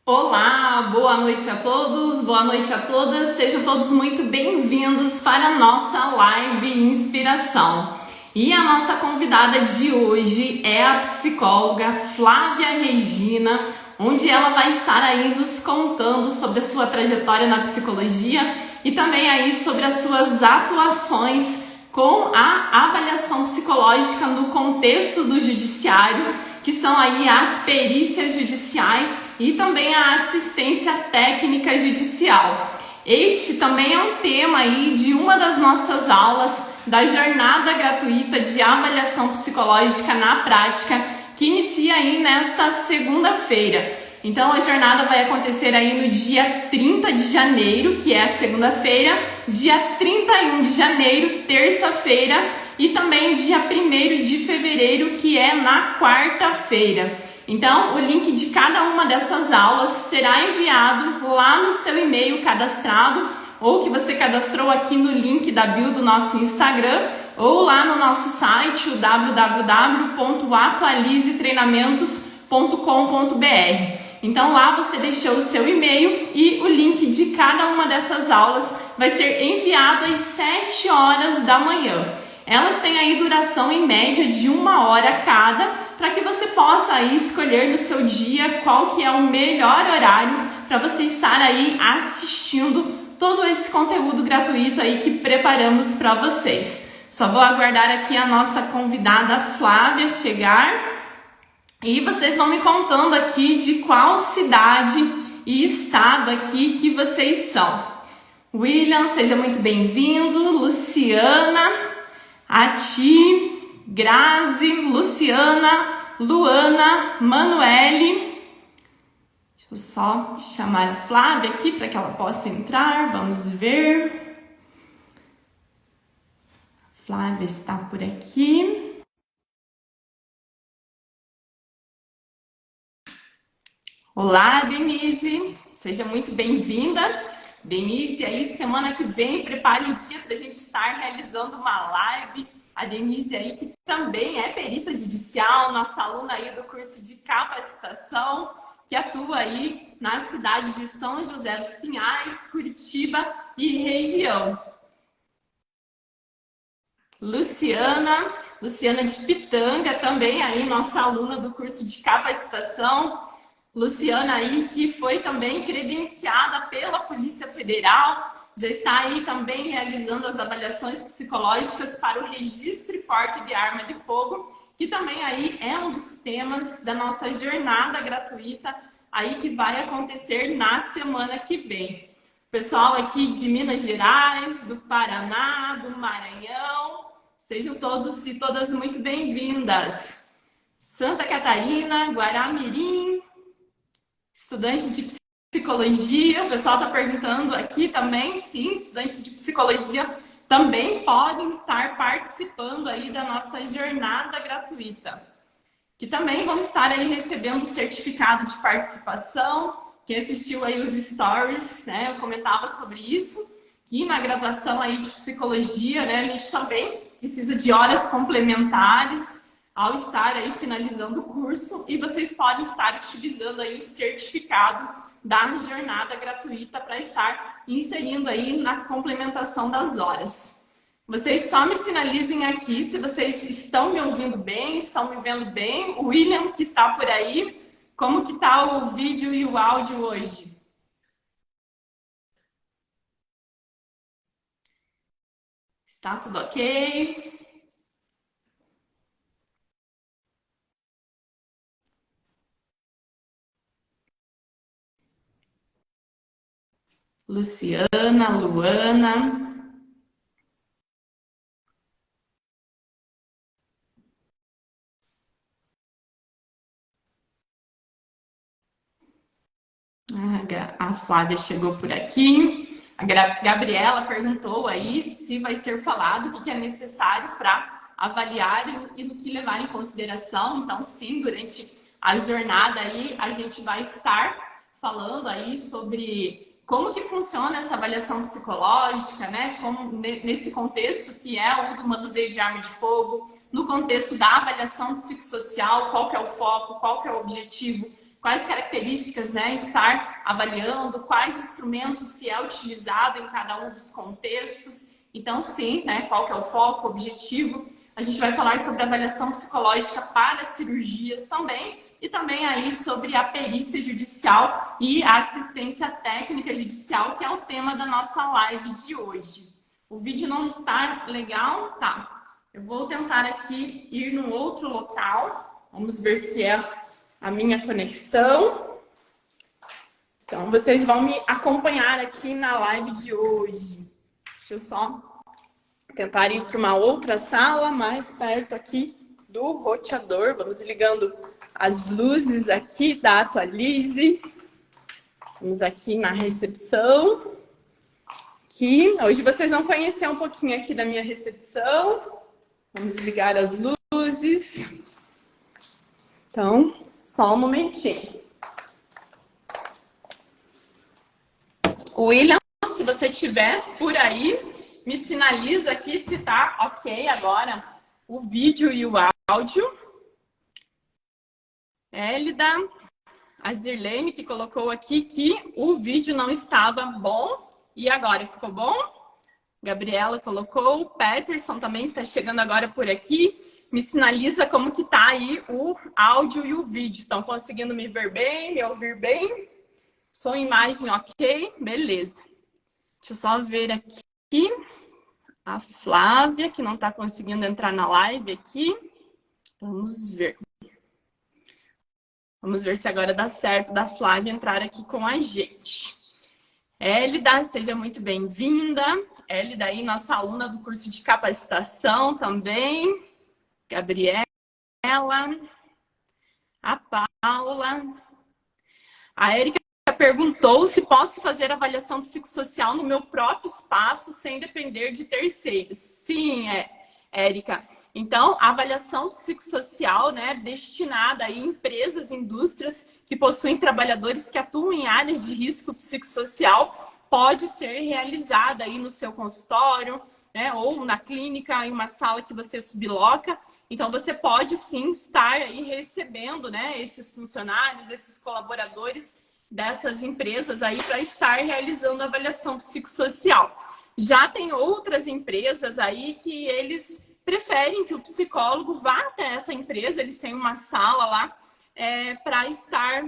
Olá, boa noite a todos, boa noite a todas, sejam todos muito bem-vindos para a nossa live Inspiração. E a nossa convidada de hoje é a psicóloga Flávia Regina, onde ela vai estar aí nos contando sobre a sua trajetória na psicologia e também aí sobre as suas atuações com a avaliação psicológica no contexto do judiciário, que são aí as perícias judiciais e também a assistência técnica judicial. Este também é um tema aí de uma das nossas aulas da jornada gratuita de avaliação psicológica na prática, que inicia aí nesta segunda-feira. Então a jornada vai acontecer aí no dia 30 de janeiro, que é a segunda-feira, dia 31 de janeiro, terça-feira, e também dia 1º de fevereiro, que é na quarta-feira. Então, o link de cada uma dessas aulas será enviado lá no seu e-mail cadastrado, ou que você cadastrou aqui no link da bio do nosso Instagram, ou lá no nosso site, o www.atualizetreinamentos.com.br. Então lá você deixou o seu e-mail e o link de cada uma dessas aulas vai ser enviado às 7 horas da manhã. Elas têm aí duração em média de 1 hora cada, para que você possa aí escolher no seu dia qual que é o melhor horário para você estar aí assistindo todo esse conteúdo gratuito aí que preparamos para vocês. Só vou aguardar aqui a nossa convidada Flávia chegar e vocês vão me contando aqui de qual cidade e estado aqui que vocês são. William, seja muito bem-vindo. Luciana, a ti, Grazi, Luciana, Luana, Manuele. Deixa eu só chamar a Flávia aqui para que ela possa entrar. Vamos ver. A Flávia está por aqui. Olá, Denise. Seja muito bem-vinda. Denise, aí semana que vem, prepare um dia para a gente estar realizando uma live. A Denise aí, que também é perita judicial, nossa aluna aí do curso de capacitação, que atua aí na cidade de São José dos Pinhais, Curitiba e região. Luciana de Pitanga, também aí nossa aluna do curso de capacitação. Luciana aí, que foi também credenciada pela Polícia Federal, já está aí também realizando as avaliações psicológicas para o registro e porte de arma de fogo, que também aí é um dos temas da nossa jornada gratuita aí que vai acontecer na semana que vem. Pessoal aqui de Minas Gerais, do Paraná, do Maranhão, sejam todos e todas muito bem-vindas. Santa Catarina, Guaramirim, estudantes de psicologia, o pessoal está perguntando aqui também, sim, estudantes de psicologia também podem estar participando aí da nossa jornada gratuita, que também vão estar aí recebendo o certificado de participação. Quem assistiu aí os stories, né, eu comentava sobre isso, que na graduação aí de psicologia, né, a gente também precisa de horas complementares ao estar aí finalizando o curso, e vocês podem estar utilizando aí o certificado da jornada gratuita para estar inserindo aí na complementação das horas. Vocês só me sinalizem aqui se vocês estão me ouvindo bem, estão me vendo bem. O William, que está por aí, como que tá o vídeo e o áudio hoje? Está tudo ok? Luciana, Luana. A Flávia chegou por aqui. A Gabriela perguntou aí se vai ser falado o que é necessário para avaliar e do que levar em consideração. Então, sim, durante a jornada aí a gente vai estar falando aí sobre como que funciona essa avaliação psicológica, né? Como, nesse contexto que é o do manuseio de arma de fogo, no contexto da avaliação psicossocial, qual que é o foco, qual que é o objetivo, quais características, né, estar avaliando, quais instrumentos se é utilizado em cada um dos contextos. Então, sim, né, qual que é o foco, o objetivo. A gente vai falar sobre avaliação psicológica para cirurgias também, e também aí sobre a perícia judicial e a assistência técnica judicial, que é o tema da nossa live de hoje. O vídeo não está legal? Tá. Eu vou tentar aqui ir num outro local. Vamos ver se é a minha conexão. Então, vocês vão me acompanhar aqui na live de hoje. Deixa eu só tentar ir para uma outra sala, mais perto aqui do roteador. Vamos ligando as luzes aqui da Atualize. Vamos aqui na recepção. Aqui. Hoje vocês vão conhecer um pouquinho aqui da minha recepção. Vamos ligar as luzes. Então, só um momentinho. William, se você estiver por aí, me sinaliza aqui se tá ok agora o vídeo e o áudio. Élida, a Zirlene que colocou aqui que o vídeo não estava bom. E agora, ficou bom? Gabriela colocou, o Peterson também que está chegando agora por aqui. Me sinaliza como que tá aí o áudio e o vídeo. Estão conseguindo me ver bem, me ouvir bem? Som e imagem ok? Beleza. Deixa eu só ver aqui. A Flávia, que não está conseguindo entrar na live aqui. Vamos ver. Vamos ver se agora dá certo da Flávia entrar aqui com a gente. Élida, seja muito bem-vinda. Élida aí, nossa aluna do curso de capacitação também. Gabriela. A Paula. A Érica perguntou se posso fazer avaliação psicossocial no meu próprio espaço sem depender de terceiros. Sim, Érica. Então, a avaliação psicossocial, né, destinada a empresas, indústrias que possuem trabalhadores que atuam em áreas de risco psicossocial, pode ser realizada aí no seu consultório, né, ou na clínica, em uma sala que você subloca. Então, você pode sim estar aí recebendo, né, esses funcionários, esses colaboradores dessas empresas aí para estar realizando avaliação psicossocial. Já tem outras empresas aí que eles preferem que o psicólogo vá até essa empresa, eles têm uma sala lá para estar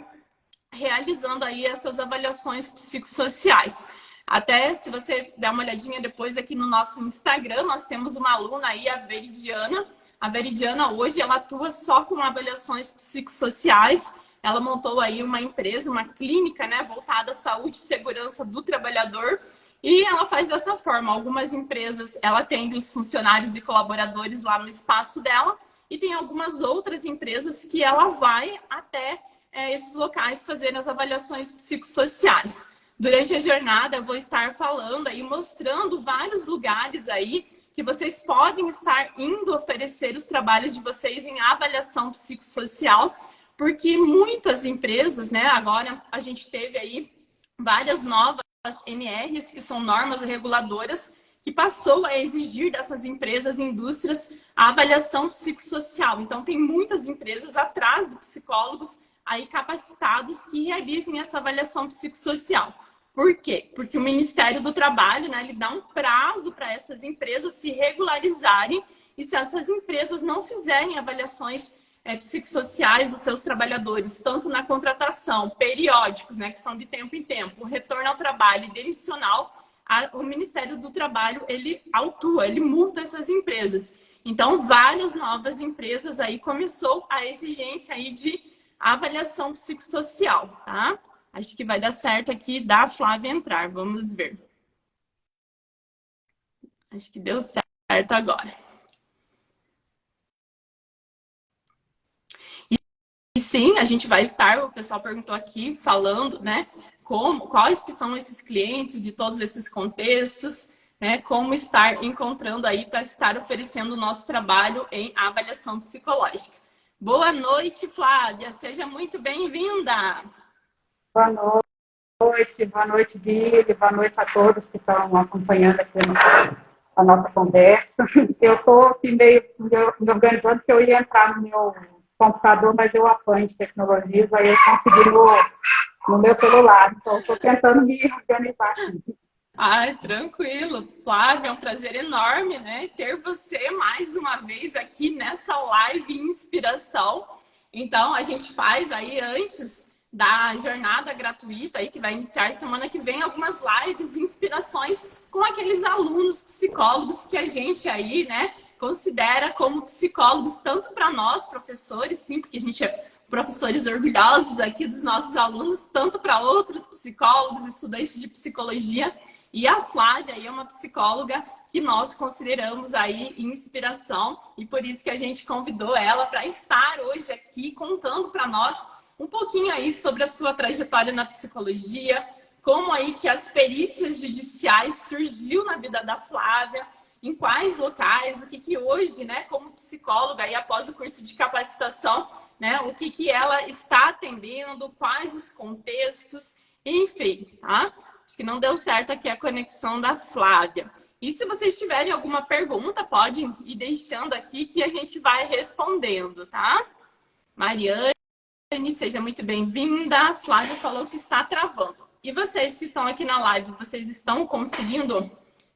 realizando aí essas avaliações psicossociais. Até se você der uma olhadinha depois aqui no nosso Instagram, nós temos uma aluna aí, a Veridiana. A Veridiana hoje ela atua só com avaliações psicossociais. Ela montou aí uma empresa, uma clínica, né, voltada à saúde e segurança do trabalhador. E ela faz dessa forma. Algumas empresas, ela atende os funcionários e colaboradores lá no espaço dela. E tem algumas outras empresas que ela vai até esses locais fazer as avaliações psicossociais. Durante a jornada, eu vou estar falando aí, mostrando vários lugares aí que vocês podem estar indo oferecer os trabalhos de vocês em avaliação psicossocial, porque muitas empresas, né, agora a gente teve aí várias novas NRs, que são normas reguladoras, que passou a exigir dessas empresas, indústrias, a avaliação psicossocial. Então, tem muitas empresas atrás de psicólogos aí capacitados que realizem essa avaliação psicossocial. Por quê? Porque o Ministério do Trabalho, né, ele dá um prazo para essas empresas se regularizarem, e se essas empresas não fizerem avaliações psicossociais dos seus trabalhadores, tanto na contratação, periódicos, né, que são de tempo em tempo, o retorno ao trabalho e demissional, o Ministério do Trabalho, ele autua, ele multa essas empresas. Então, várias novas empresas aí começou a exigência aí de avaliação psicossocial, tá? Acho que vai dar certo aqui da Flávia entrar, vamos ver. Acho que deu certo agora. E sim, a gente vai estar, o pessoal perguntou aqui, falando, né, quais que são esses clientes de todos esses contextos, né, como estar encontrando aí para estar oferecendo o nosso trabalho em avaliação psicológica. Boa noite, Flávia, seja muito bem-vinda. Boa noite, Billy, boa noite a todos que estão acompanhando aqui a nossa conversa. Eu estou aqui meio me organizando, que eu ia entrar computador, mas eu apanho de tecnologias, aí eu consegui no meu celular. Então, estou tentando me organizar aqui. Ai, tranquilo. Flávia, é um prazer enorme, né, ter você mais uma vez aqui nessa live Inspiração. Então, a gente faz aí antes da jornada gratuita aí que vai iniciar semana que vem algumas lives e inspirações com aqueles alunos psicólogos que a gente aí, né, considera como psicólogos, tanto para nós, professores, sim, porque a gente é professores orgulhosos aqui dos nossos alunos, tanto para outros psicólogos, estudantes de psicologia. E a Flávia aí é uma psicóloga que nós consideramos aí inspiração e por isso que a gente convidou ela para estar hoje aqui contando para nós um pouquinho aí sobre a sua trajetória na psicologia, como aí que as perícias judiciais surgiu na vida da Flávia, em quais locais, o que que hoje, né, como psicóloga aí após o curso de capacitação, né, o que que ela está atendendo, quais os contextos, enfim, tá? Acho que não deu certo aqui a conexão da Flávia. E se vocês tiverem alguma pergunta, podem ir deixando aqui que a gente vai respondendo, tá? Mariane, seja muito bem-vinda. A Flávia falou que está travando. E vocês que estão aqui na live, vocês estão conseguindo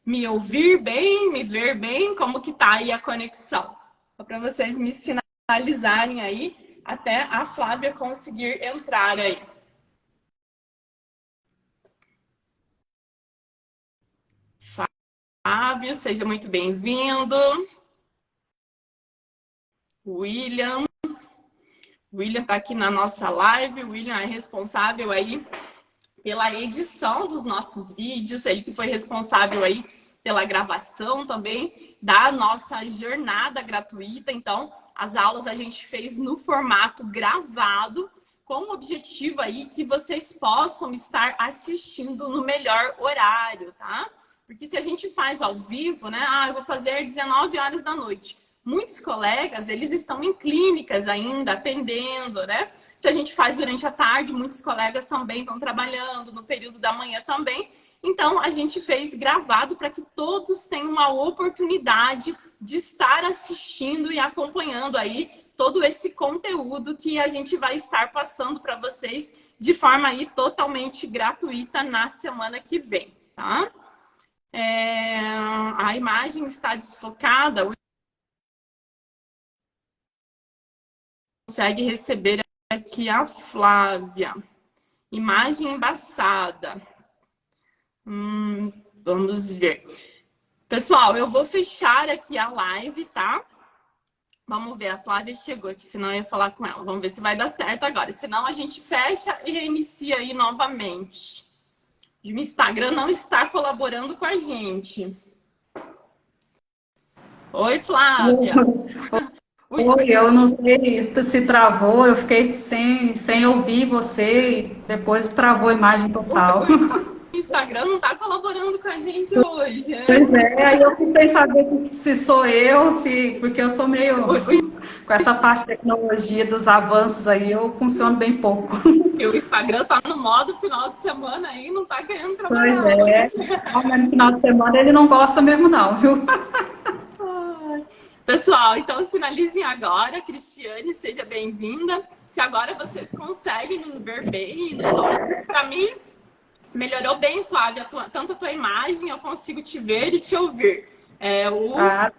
me ouvir bem, me ver bem? Como que tá aí a conexão? Só para vocês me sinalizarem aí, até a Flávia conseguir entrar aí. Fábio, seja muito bem-vindo. William está aqui na nossa live. O William é responsável aí pela edição dos nossos vídeos, ele que foi responsável aí pela gravação também da nossa jornada gratuita. Então, as aulas a gente fez no formato gravado, com o objetivo aí que vocês possam estar assistindo no melhor horário, tá? Porque se a gente faz ao vivo, né? Eu vou fazer 19 horas da noite. Muitos colegas, eles estão em clínicas ainda, atendendo, né? Se a gente faz durante a tarde, muitos colegas também estão trabalhando, no período da manhã também. Então, a gente fez gravado para que todos tenham uma oportunidade de estar assistindo e acompanhando aí todo esse conteúdo que a gente vai estar passando para vocês de forma aí totalmente gratuita na semana que vem, tá? A imagem está desfocada. Consegue receber aqui a Flávia. Imagem embaçada. Vamos ver. Pessoal, eu vou fechar aqui a live, tá? Vamos ver, a Flávia chegou aqui, senão eu ia falar com ela. Vamos ver se vai dar certo agora. Senão a gente fecha e reinicia aí novamente. O Instagram não está colaborando com a gente. Oi, Flávia. Oi, eu não sei se travou, eu fiquei sem ouvir você e depois travou a imagem total. O Instagram não está colaborando com a gente hoje, né? Pois é, aí eu não sei saber se sou eu, porque eu sou meio... Com essa parte de tecnologia, dos avanços aí, eu funciono bem pouco. E o Instagram tá no modo final de semana aí, não tá querendo trabalhar. Pois é, mas no final de semana ele não gosta mesmo não, viu? Pessoal, então sinalizem agora, Cristiane, seja bem-vinda. Se agora vocês conseguem nos ver bem, para mim, melhorou bem, Flávia, tanto a tua imagem, eu consigo te ver e te ouvir. O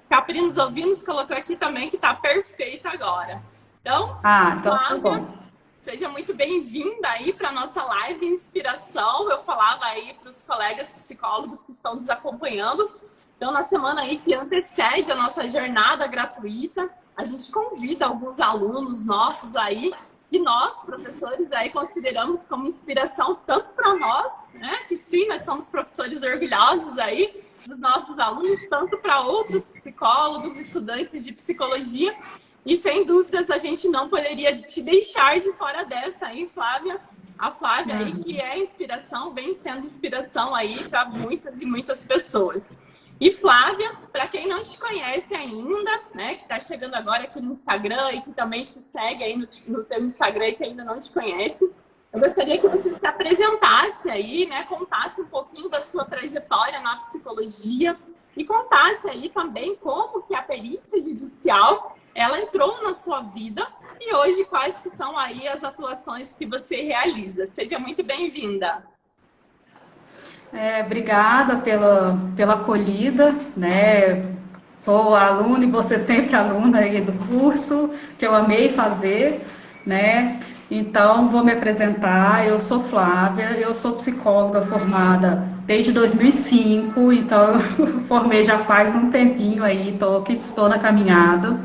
Caprinos Ouvinos colocou aqui também que tá perfeito agora. Então, então Flávia, tá bom. Seja muito bem-vinda aí para nossa live Inspiração. Eu falava aí para os colegas psicólogos que estão nos acompanhando. Então, na semana aí que antecede a nossa jornada gratuita, a gente convida alguns alunos nossos aí, que nós, professores, aí consideramos como inspiração tanto para nós, né? Que sim, nós somos professores orgulhosos aí dos nossos alunos, tanto para outros psicólogos, estudantes de psicologia. E sem dúvidas a gente não poderia te deixar de fora dessa aí, Flávia. A Flávia aí que é inspiração, vem sendo inspiração aí para muitas e muitas pessoas. E Flávia, para quem não te conhece ainda, né, que está chegando agora aqui no Instagram e que também te segue aí no teu Instagram e que ainda não te conhece, eu gostaria que você se apresentasse aí, né, contasse um pouquinho da sua trajetória na psicologia e contasse aí também como que a perícia judicial ela entrou na sua vida E hoje, quais que são aí as atuações que você realiza? Seja muito bem-vinda. Obrigada pela acolhida, né? Sou aluna e você sempre aluna aí do curso, que eu amei fazer, né? Então, vou me apresentar. Eu sou Flávia, eu sou psicóloga formada desde 2005, então eu formei já faz um tempinho aí, estou na caminhada.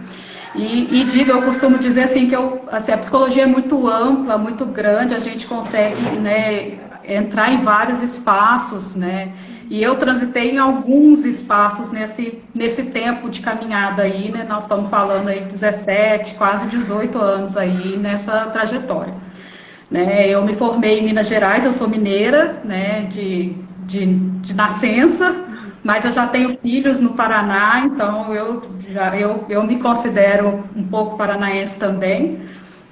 Eu costumo dizer assim que assim, a psicologia é muito ampla, muito grande, a gente consegue, né, entrar em vários espaços, né? E eu transitei em alguns espaços nesse tempo de caminhada aí, né? Nós estamos falando aí de 17, quase 18 anos aí nessa trajetória. Né? Eu me formei em Minas Gerais, eu sou mineira, né, de nascença, mas eu já tenho filhos no Paraná, então eu me considero um pouco paranaense também,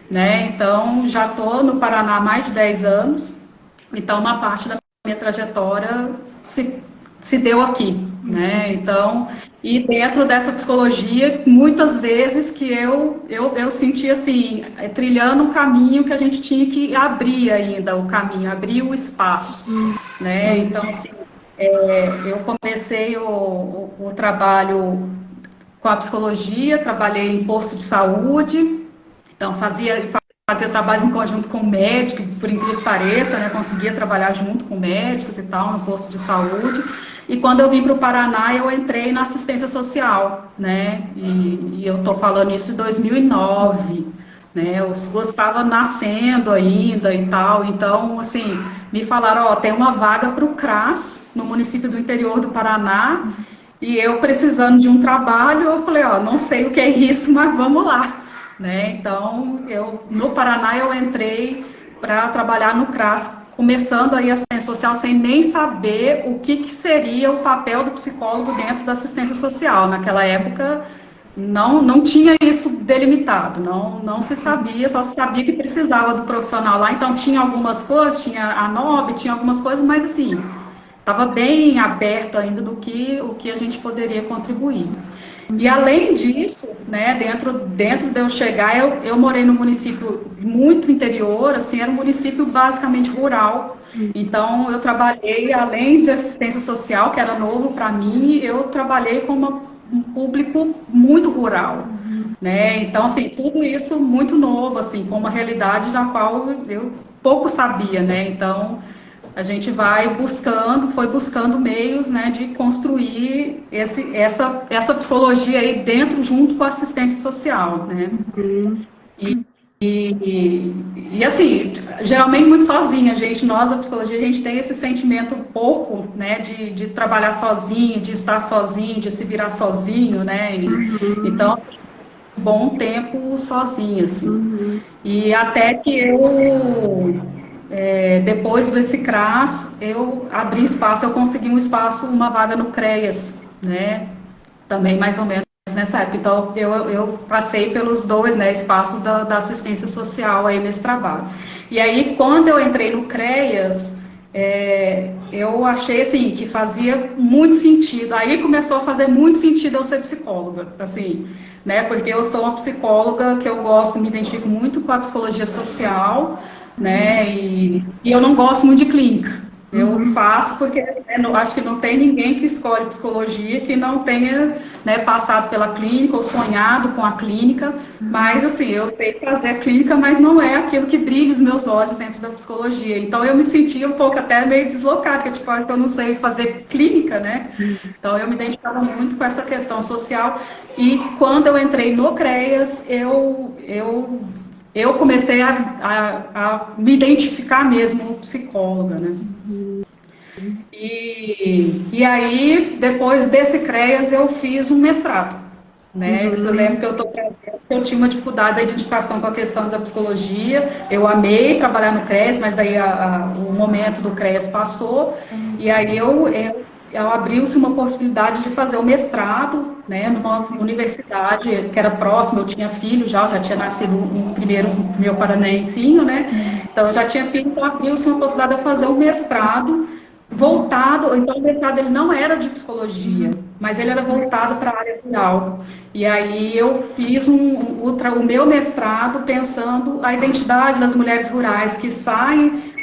né? Então já estou no Paraná há mais de 10 anos, então uma parte da minha trajetória se deu aqui, né? Então, e dentro dessa psicologia, muitas vezes que eu senti assim, trilhando um caminho que a gente tinha que abrir ainda o caminho, abrir o espaço, né? Então, assim, eu comecei o trabalho com a psicologia, trabalhei em posto de saúde, então fazia trabalhos em conjunto com o médico, por incrível que pareça, né, conseguia trabalhar junto com médicos e tal, no posto de saúde. E quando eu vim para o Paraná, eu entrei na assistência social, né, e eu estou falando isso em 2009, né, o SUAS estava nascendo ainda e tal, então, assim, me falaram, ó, tem uma vaga para o CRAS, no município do interior do Paraná, e eu precisando de um trabalho, eu falei, ó, não sei o que é isso, mas vamos lá. Né? Então, no Paraná eu entrei para trabalhar no CRAS, começando aí a assistência social sem nem saber o que seria o papel do psicólogo dentro da assistência social. Naquela época não tinha isso delimitado, não se sabia, só se sabia que precisava do profissional lá. Então tinha algumas coisas, tinha a NOB, tinha algumas coisas, mas assim, estava bem aberto ainda do que o que a gente poderia contribuir. E além disso, né, dentro de eu chegar, eu morei num município muito interior, assim, era um município basicamente rural. Então eu trabalhei, além de assistência social, que era novo para mim, eu trabalhei com um público muito rural, né? Então, assim, tudo isso muito novo, assim, com uma realidade da qual eu pouco sabia, né? Então, a gente foi buscando meios, né, de construir essa psicologia aí dentro, junto com a assistência social, né? E assim, geralmente muito sozinha, nós, a psicologia, a gente tem esse sentimento pouco, né, de trabalhar sozinho, de estar sozinho, de se virar sozinho, né? Então, bom tempo sozinha, assim. E até que depois desse CRAS, eu abri espaço, eu consegui um espaço, uma vaga no CREAS, né? Também mais ou menos nessa época. Então, eu passei pelos dois, né, espaços da assistência social aí nesse trabalho. E aí, quando eu entrei no CREAS, eu achei, assim, que fazia muito sentido. Aí começou a fazer muito sentido eu ser psicóloga, assim, né? Porque eu sou uma psicóloga que eu gosto, me identifico muito com a psicologia social, né? E eu não gosto muito de clínica. Eu faço porque acho que não tem ninguém que escolhe psicologia que não tenha, né, passado pela clínica ou sonhado com a clínica, mas assim, eu sei fazer a clínica, mas não é aquilo que brilha os meus olhos dentro da psicologia. Então eu me sentia um pouco até meio deslocada, porque tipo, eu não sei fazer clínica, né? Então eu me identificava muito com essa questão social. E quando eu entrei no CREAS, eu comecei a me identificar mesmo psicóloga, né? E aí, depois desse CREAS, eu fiz um mestrado, né? Você lembra que eu tinha uma dificuldade da identificação com a questão da psicologia. Eu amei trabalhar no CREAS, mas daí o momento do CREAS passou, e aí abriu-se uma possibilidade de fazer o mestrado, né, numa universidade que era próxima. Eu tinha filho já tinha nascido meu paranaensinho, né, então eu já tinha filho, então abriu-se uma possibilidade de fazer o mestrado voltado, então o mestrado ele não era de psicologia, mas ele era voltado para a área rural. E aí eu fiz o meu mestrado pensando a identidade das mulheres rurais que saem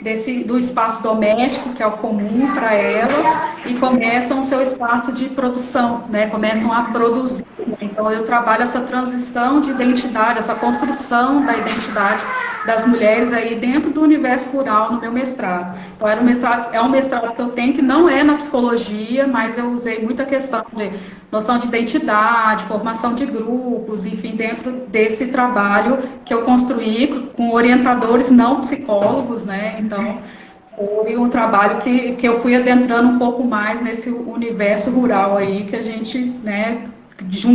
do espaço doméstico, que é o comum para elas, e começam o seu espaço de produção, né? Começam a produzir. Então eu trabalho essa transição de identidade, essa construção da identidade das mulheres aí dentro do universo rural no meu mestrado. Então é um mestrado que eu tenho que não é na psicologia, mas eu usei muita questão de noção de identidade, formação de grupos, enfim, dentro desse trabalho que eu construí com orientadores não psicólogos, né? Então foi um trabalho que eu fui adentrando um pouco mais nesse universo rural aí que a gente, né,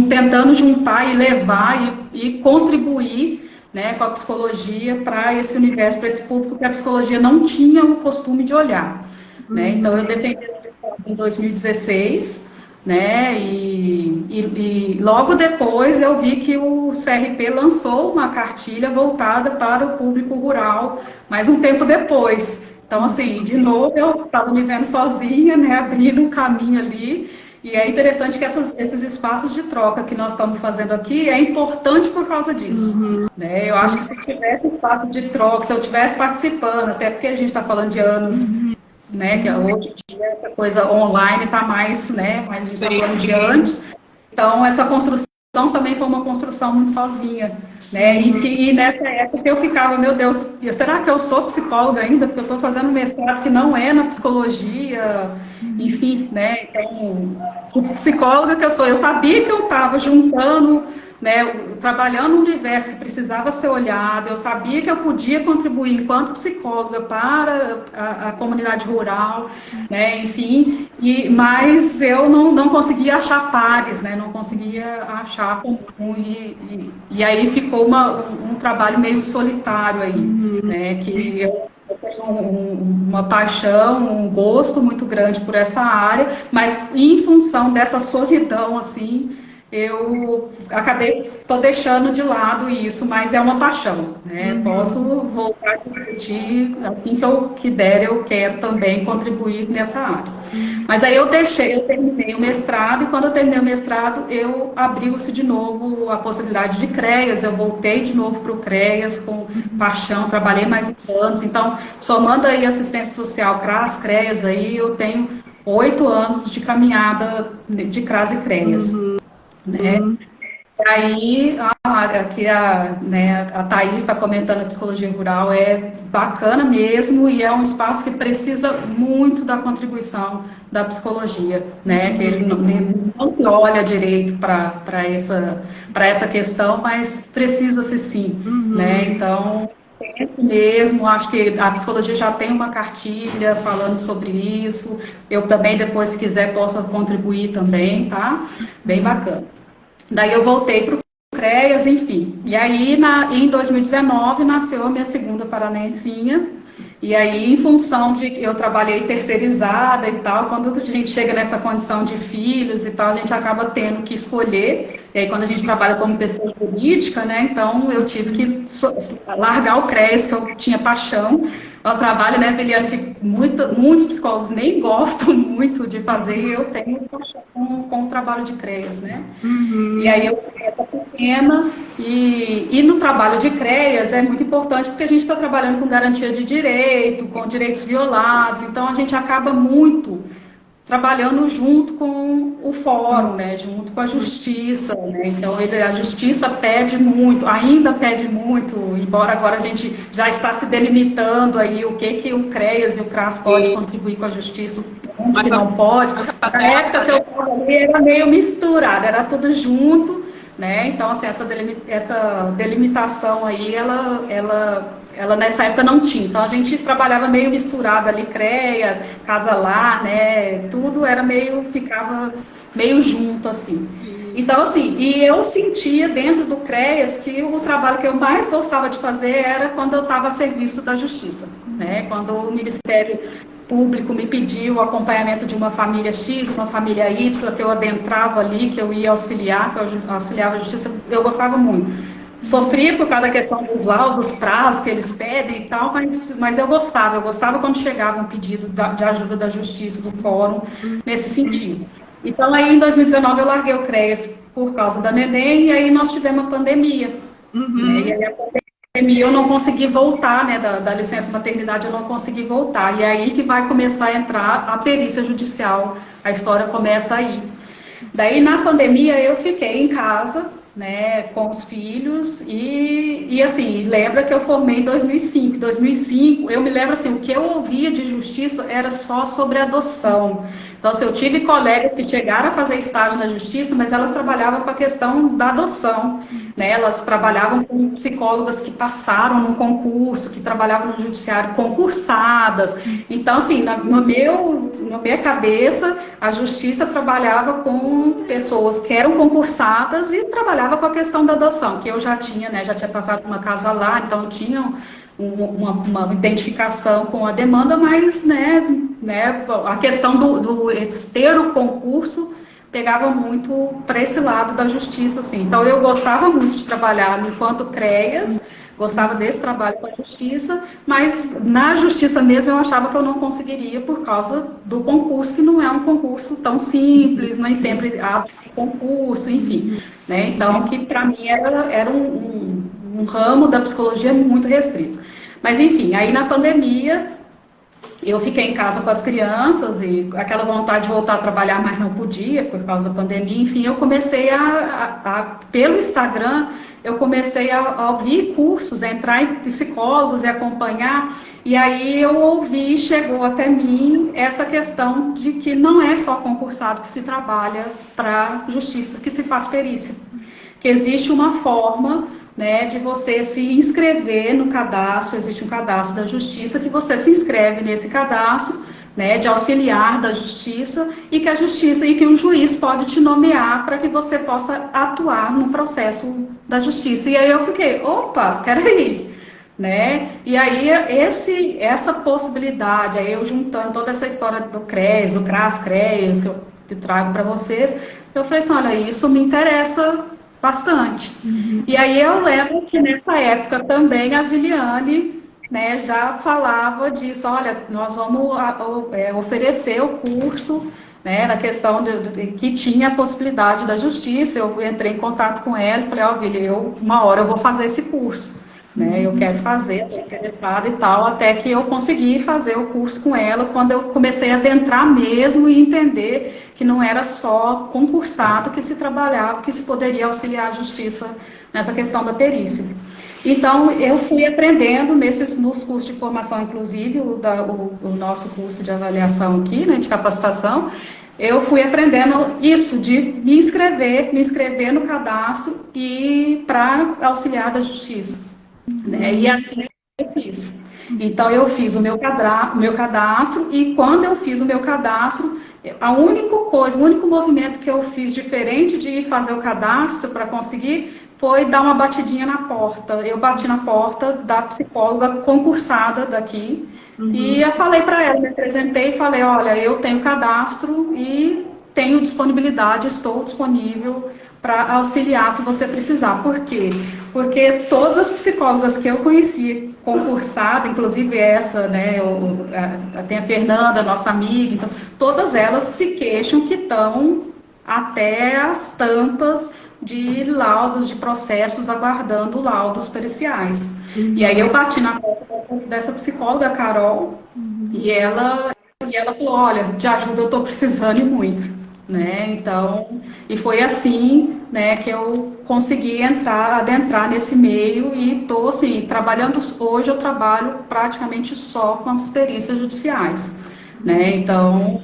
tentando juntar e levar e contribuir, né, com a psicologia para esse universo, para esse público que a psicologia não tinha o costume de olhar. Né? Então, eu defendi esse mestrado em 2016, né, e logo depois eu vi que o CRP lançou uma cartilha voltada para o público rural, mais um tempo depois. Então, assim, de novo, eu estava me vendo sozinha, né, abrindo um caminho ali. E é interessante que esses espaços de troca que nós estamos fazendo aqui é importante por causa disso. Né? Eu acho que se tivesse espaço de troca, se eu estivesse participando, até porque a gente está falando de anos, né, que hoje em dia essa coisa online está mais, né, mas a gente está falando de antes. Então, essa construção também foi uma construção muito sozinha. Né? E nessa época eu ficava, meu Deus, será que eu sou psicóloga ainda? Porque eu estou fazendo um mestrado que não é na psicologia, enfim, né? Então, psicóloga que eu sou, eu sabia que eu estava juntando, né, trabalhando um universo que precisava ser olhado, eu sabia que eu podia contribuir enquanto psicóloga para a comunidade rural, né, enfim, mas eu não conseguia achar pares, né, não conseguia achar comum, e aí ficou um trabalho meio solitário aí, né, que eu tenho uma paixão, um gosto muito grande por essa área, mas em função dessa solidão, assim, eu estou deixando de lado isso, mas é uma paixão, né? Posso voltar a discutir assim que der, eu quero também contribuir nessa área. Mas aí eu terminei o mestrado, e quando eu terminei o mestrado, eu abriu-se de novo a possibilidade de CREAS, eu voltei de novo para o CREAS com paixão, trabalhei mais uns anos, então, somando aí assistência social, CRAS, CREAS, aí eu tenho 8 anos de caminhada de CRAS e CREAS. Né? E aí, aqui a Thaís está comentando a psicologia rural, é bacana mesmo, e é um espaço que precisa muito da contribuição da psicologia, né? Que ele não se olha direito para essa questão, mas precisa-se sim, né? Então, pense mesmo, acho que a psicologia já tem uma cartilha falando sobre isso, eu também, depois, se quiser, posso contribuir também, tá? Bem bacana. Daí eu voltei para o CREAS, enfim. E aí, em 2019, nasceu a minha segunda paranensinha. E aí, em função de eu trabalhei terceirizada e tal, quando a gente chega nessa condição de filhos e tal, a gente acaba tendo que escolher. E aí, quando a gente trabalha como pessoa jurídica, né, então eu tive que largar o CREAS, que eu tinha paixão. É um trabalho, né, Beliane, que muitos psicólogos nem gostam muito de fazer, e eu tenho paixão com o trabalho de CREAS, né? E aí eu fui essa pequena, e no trabalho de CREAS é muito importante porque a gente está trabalhando com garantia de direito, com direitos violados, então a gente acaba muito trabalhando junto com o fórum, né, junto com a justiça, né, então a justiça pede muito, ainda pede muito, embora agora a gente já está se delimitando aí o que o CREAS e o CRAS pode contribuir com a justiça, onde que não pode. Na época que eu estava ali era meio misturado, era tudo junto, né, então assim, essa delimitação aí, ela nessa época não tinha, então a gente trabalhava meio misturado ali, CREAS, Casa Lá, né, tudo ficava meio junto, assim. Então, assim, e eu sentia dentro do CREAS que o trabalho que eu mais gostava de fazer era quando eu estava a serviço da justiça, né, quando o Ministério Público me pediu o acompanhamento de uma família X, uma família Y, que eu adentrava ali, que eu ia auxiliar, que eu auxiliava a justiça, eu gostava muito. Sofria por causa da questão dos laudos, prazos que eles pedem e tal, mas eu gostava quando chegava um pedido de ajuda da justiça, do fórum, nesse sentido. Então, aí em 2019 eu larguei o CREAS por causa da neném, e aí nós tivemos a pandemia. Né? E aí a pandemia eu não consegui voltar, né, da licença maternidade eu não consegui voltar. E aí que vai começar a entrar a perícia judicial, a história começa aí. Daí, na pandemia, eu fiquei em casa, né, com os filhos e assim, lembra que eu formei em 2005. 2005, eu me lembro assim, o que eu ouvia de justiça era só sobre adoção. Então, assim, eu tive colegas que chegaram a fazer estágio na justiça, mas elas trabalhavam com a questão da adoção, né? Elas trabalhavam com psicólogas que passaram no concurso, que trabalhavam no judiciário, concursadas. Então, assim, na minha cabeça, a justiça trabalhava com pessoas que eram concursadas e trabalhava com a questão da adoção, que eu já tinha, né? Já tinha passado uma casa lá, então eu tinha uma identificação com a demanda, mas né, a questão do ter o concurso pegava muito para esse lado da justiça, assim. Então eu gostava muito de trabalhar enquanto CREAS, gostava desse trabalho com a justiça, mas na justiça mesmo eu achava que eu não conseguiria por causa do concurso, que não é um concurso tão simples, nem sempre abre-se concurso, enfim. Né? Então, que para mim era um ramo da psicologia muito restrito. Mas, enfim, aí na pandemia, eu fiquei em casa com as crianças e aquela vontade de voltar a trabalhar, mas não podia por causa da pandemia. Enfim, eu comecei pelo Instagram, eu comecei a ouvir cursos, a entrar em psicólogos e acompanhar. E aí eu ouvi, chegou até mim essa questão de que não é só concursado que se trabalha para justiça, que se faz perícia. Que existe uma forma, né, de você se inscrever no cadastro, existe um cadastro da justiça, que você se inscreve nesse cadastro, né, de auxiliar da justiça, e que a justiça, e que um juiz pode te nomear para que você possa atuar no processo da justiça. E aí eu fiquei, opa, peraí, né? E aí essa possibilidade, aí eu juntando toda essa história do CREAS, do CRAS-CREAS, que eu trago para vocês, eu falei assim, olha, isso me interessa bastante. E aí eu lembro que nessa época também a Viliane, né, já falava disso, olha, nós vamos oferecer o curso, né, na questão que tinha a possibilidade da justiça. Eu entrei em contato com ela e falei, ó, Vili, uma hora eu vou fazer esse curso. Né, eu quero fazer, estou interessada e tal, até que eu consegui fazer o curso com ela, quando eu comecei a adentrar mesmo e entender que não era só concursado que se trabalhava, que se poderia auxiliar a justiça nessa questão da perícia. Então, eu fui aprendendo nos cursos de formação, inclusive o nosso curso de avaliação aqui, né, de capacitação, eu fui aprendendo isso, de me inscrever no cadastro e para auxiliar da justiça. Né? E assim eu fiz. Então eu fiz o meu cadastro e quando eu fiz o meu cadastro, a única coisa, o único movimento que eu fiz diferente de fazer o cadastro para conseguir foi dar uma batidinha na porta. Eu bati na porta da psicóloga concursada daqui e eu falei para ela, me apresentei e falei, olha, eu tenho cadastro e tenho disponibilidade, estou disponível para auxiliar se você precisar. Por quê? Porque todas as psicólogas que eu conheci concursada, inclusive essa, né, tem a Fernanda, nossa amiga, então, todas elas se queixam que estão até as tampas de laudos, de processos, aguardando laudos periciais. E aí eu bati na porta dessa psicóloga, Carol, e ela falou, olha, de ajuda eu estou precisando muito. Né? Então, e foi assim, né, que eu consegui adentrar nesse meio e estou assim, trabalhando, hoje eu trabalho praticamente só com as perícias judiciais, né? Então,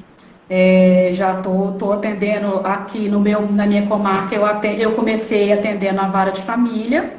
já estou atendendo aqui na minha comarca, eu comecei atendendo a vara de família,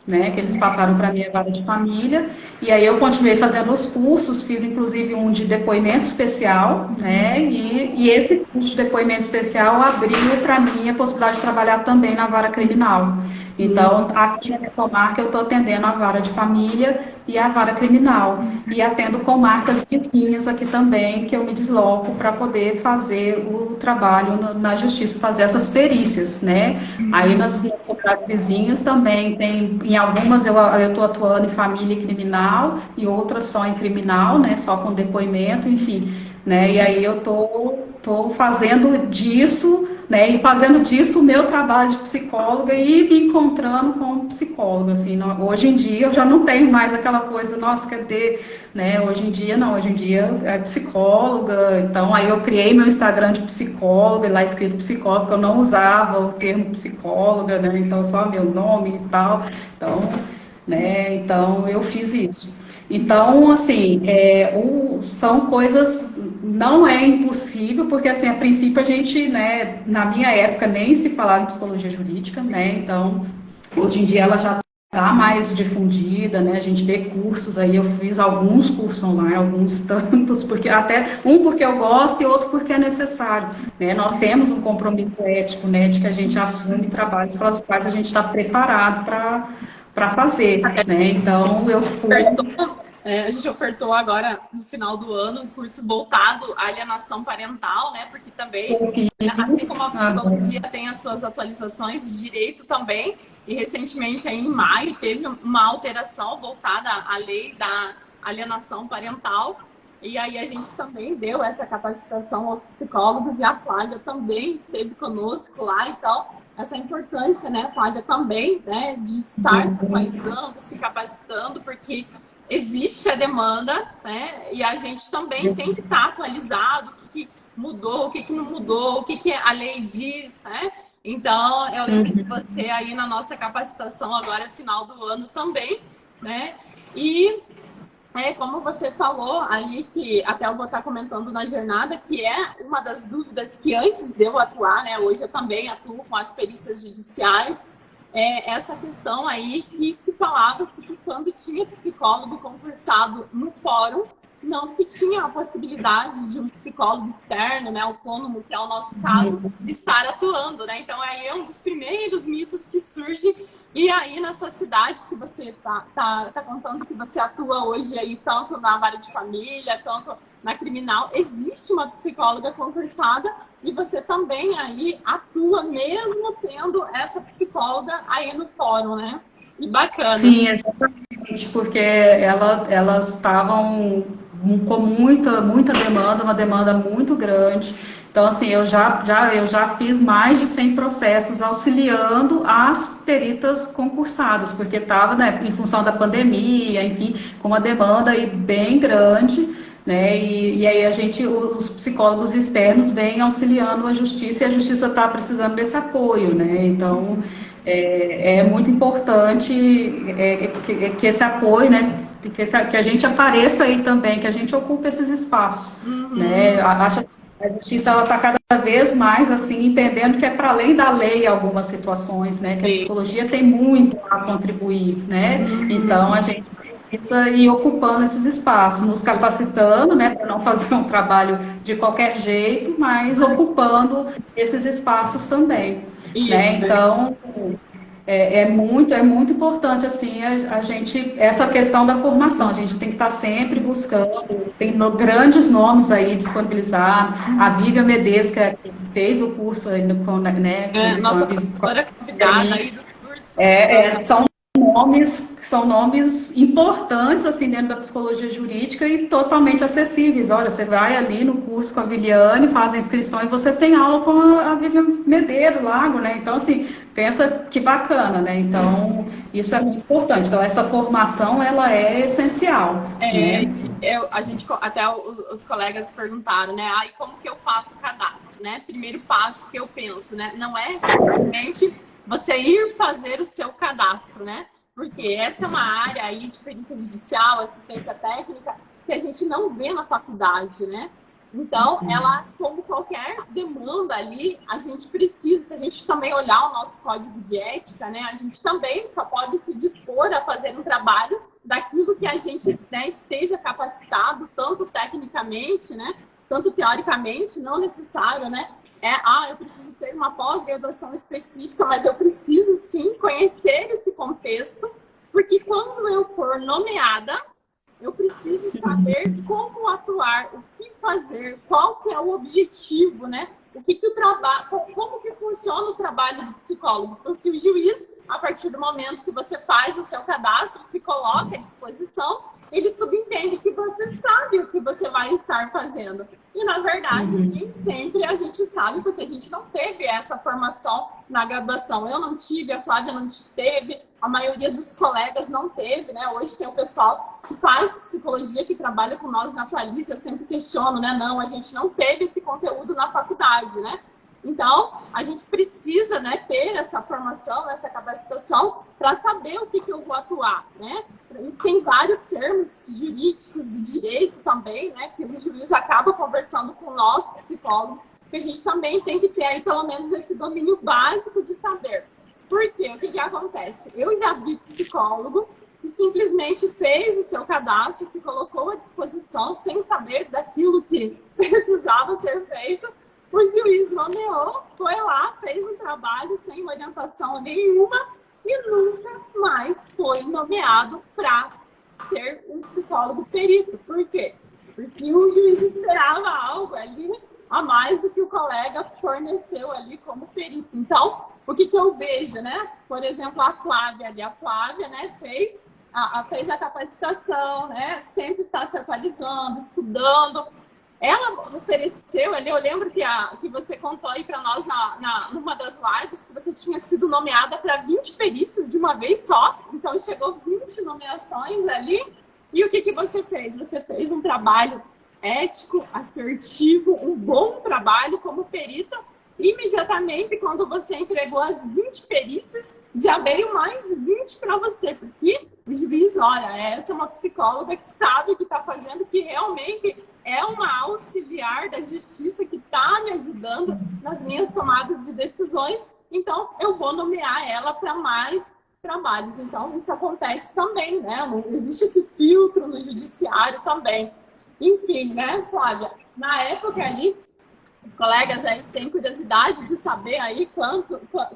né, que eles passaram para mim a vara de família, e aí eu continuei fazendo os cursos, fiz inclusive um de depoimento especial, né, e esse curso de depoimento especial abriu para mim a possibilidade de trabalhar também na vara criminal. Então, aqui na minha comarca, eu estou atendendo a vara de família e a vara criminal. E atendo comarcas vizinhas aqui também, que eu me desloco para poder fazer o trabalho na justiça, fazer essas perícias, né? Aí nas comarcas vizinhas também tem, em algumas eu estou atuando em família e criminal, e outras só em criminal, né? Só com depoimento, enfim. Né? E aí eu tô fazendo disso, né? E fazendo disso o meu trabalho de psicóloga e me encontrando como psicóloga, assim. Hoje em dia eu já não tenho mais aquela coisa, nossa, cadê, né? Hoje em dia não, hoje em dia é psicóloga. Então aí eu criei meu Instagram de psicóloga, lá escrito psicóloga, porque eu não usava o termo psicóloga, né? Então só meu nome e tal. Então, né? Então eu fiz isso. Então, assim, são coisas, não é impossível, porque, assim, a princípio a gente, né, na minha época nem se falava em psicologia jurídica, né, então, hoje em dia ela já está mais difundida, né, a gente vê cursos aí, eu fiz alguns cursos online, alguns tantos, porque porque eu gosto e outro porque é necessário, né, nós temos um compromisso ético, né, de que a gente assume trabalhos para os quais a gente está preparado para fazer, né, então eu fui... A gente ofertou agora, no final do ano, um curso voltado à alienação parental, né? Porque também, assim como a psicologia tem as suas atualizações de direito também, e recentemente, aí, em maio, teve uma alteração voltada à lei da alienação parental. E aí a gente também deu essa capacitação aos psicólogos e a Flávia também esteve conosco lá. Então, essa importância, né, Flávia, também, né, de estar se atualizando, se capacitando, porque existe a demanda, né? E a gente também tem que estar atualizado, o que mudou, o que não mudou, o que a lei diz, né? Então, eu lembro de você aí na nossa capacitação agora, final do ano também, né? E como você falou aí, que até eu vou estar comentando na jornada, que é uma das dúvidas que antes de eu atuar, né? Hoje eu também atuo com as perícias judiciais, essa questão aí que se falava-se que quando tinha psicólogo concursado no fórum, não se tinha a possibilidade de um psicólogo externo, né, autônomo, que é o nosso caso, estar atuando, né? Então aí é um dos primeiros mitos que surge. E aí na sua cidade, que você tá contando que você atua hoje aí, tanto na vara de família, tanto na criminal, existe uma psicóloga concursada e você também aí atua mesmo tendo essa psicóloga aí no fórum, né? Que bacana. Sim, exatamente, porque elas estavam com muita demanda, uma demanda muito grande. Então, assim, eu já fiz mais de 100 processos auxiliando as peritas concursadas, porque estava, né, em função da pandemia, enfim, com uma demanda aí bem grande, né? E aí os psicólogos externos vêm auxiliando a justiça e a justiça está precisando desse apoio, né? Então, é muito importante que esse apoio, né? Que a gente apareça aí também, que a gente ocupe esses espaços, né? Acho que a justiça ela está cada vez mais assim entendendo que é para além da lei algumas situações, né? Que a psicologia tem muito a contribuir, né? Então a gente precisa ir ocupando esses espaços, nos capacitando, né? Para não fazer um trabalho de qualquer jeito, mas ocupando esses espaços também, né? Então é muito importante assim a gente essa questão da formação. A gente tem que estar sempre buscando. Tem grandes nomes aí disponibilizados. A Vivian Medeiros, que fez o curso aí né? Nossa professora convidada aí do curso. São nomes importantes assim dentro da psicologia jurídica e totalmente acessíveis. Olha, você vai ali no curso com a Viliane, faz a inscrição e você tem aula com a Vivian Medeiro Lago, né? Então, assim, pensa que bacana, né? Então, isso é muito importante. Então, essa formação, ela é essencial. Né? A gente, até os colegas perguntaram, né? E como que eu faço o cadastro, né? Primeiro passo que eu penso, né? Não é simplesmente você ir fazer o seu cadastro, né? Porque essa é uma área aí de perícia judicial, assistência técnica, que a gente não vê na faculdade, né? Então, ela, como qualquer demanda ali, a gente precisa, se a gente também olhar o nosso código de ética, né? A gente também só pode se dispor a fazer um trabalho daquilo que a gente, né, esteja capacitado, tanto tecnicamente, né? tanto teoricamente, não necessário, né? Eu preciso ter uma pós-graduação específica, mas eu preciso sim conhecer esse contexto, porque quando eu for nomeada, eu preciso saber como atuar, o que fazer, qual que é o objetivo, né? O que o trabalho, como que funciona o trabalho do psicólogo? Porque o juiz, a partir do momento que você faz o seu cadastro, se coloca à disposição, ele subentende que você sabe o que você vai estar fazendo. E, na verdade, nem sempre a gente sabe, porque a gente não teve essa formação na graduação. Eu não tive, a Flávia não teve, a maioria dos colegas não teve, né? Hoje tem o pessoal que faz psicologia, que trabalha com nós na Atualize, eu sempre questiono, né? Não, a gente não teve esse conteúdo na faculdade, né? Então, a gente precisa, né, ter essa formação, essa capacitação para saber o que eu vou atuar, né? Tem vários termos jurídicos de direito também, né, que o juiz acaba conversando com nós, psicólogos, que a gente também tem que ter aí pelo menos esse domínio básico de saber. Por quê? O que acontece? Eu já vi psicólogo que simplesmente fez o seu cadastro, se colocou à disposição sem saber daquilo que precisava ser feito. O juiz nomeou, foi lá, fez um trabalho sem orientação nenhuma e nunca mais foi nomeado para ser um psicólogo perito. Por quê? Porque o juiz esperava algo ali a mais do que o colega forneceu ali como perito. Então, o que eu vejo, né? Por exemplo, a Flávia, né, fez a capacitação, né? Sempre está se atualizando, estudando. Ela ofereceu ali, eu lembro que você contou aí para nós numa das lives que você tinha sido nomeada para 20 perícias de uma vez só. Então, chegou 20 nomeações ali. E o que você fez? Você fez um trabalho ético, assertivo, um bom trabalho como perita. Imediatamente, quando você entregou as 20 perícias, já veio mais 20 para você. Porque o juiz, olha, essa é uma psicóloga que sabe o que está fazendo, que realmente é uma auxiliar da justiça que está me ajudando nas minhas tomadas de decisões, então eu vou nomear ela para mais trabalhos. Então isso acontece também, né? Existe esse filtro no judiciário também. Enfim, né, Flávia? Na época ali, os colegas aí têm curiosidade de saber aí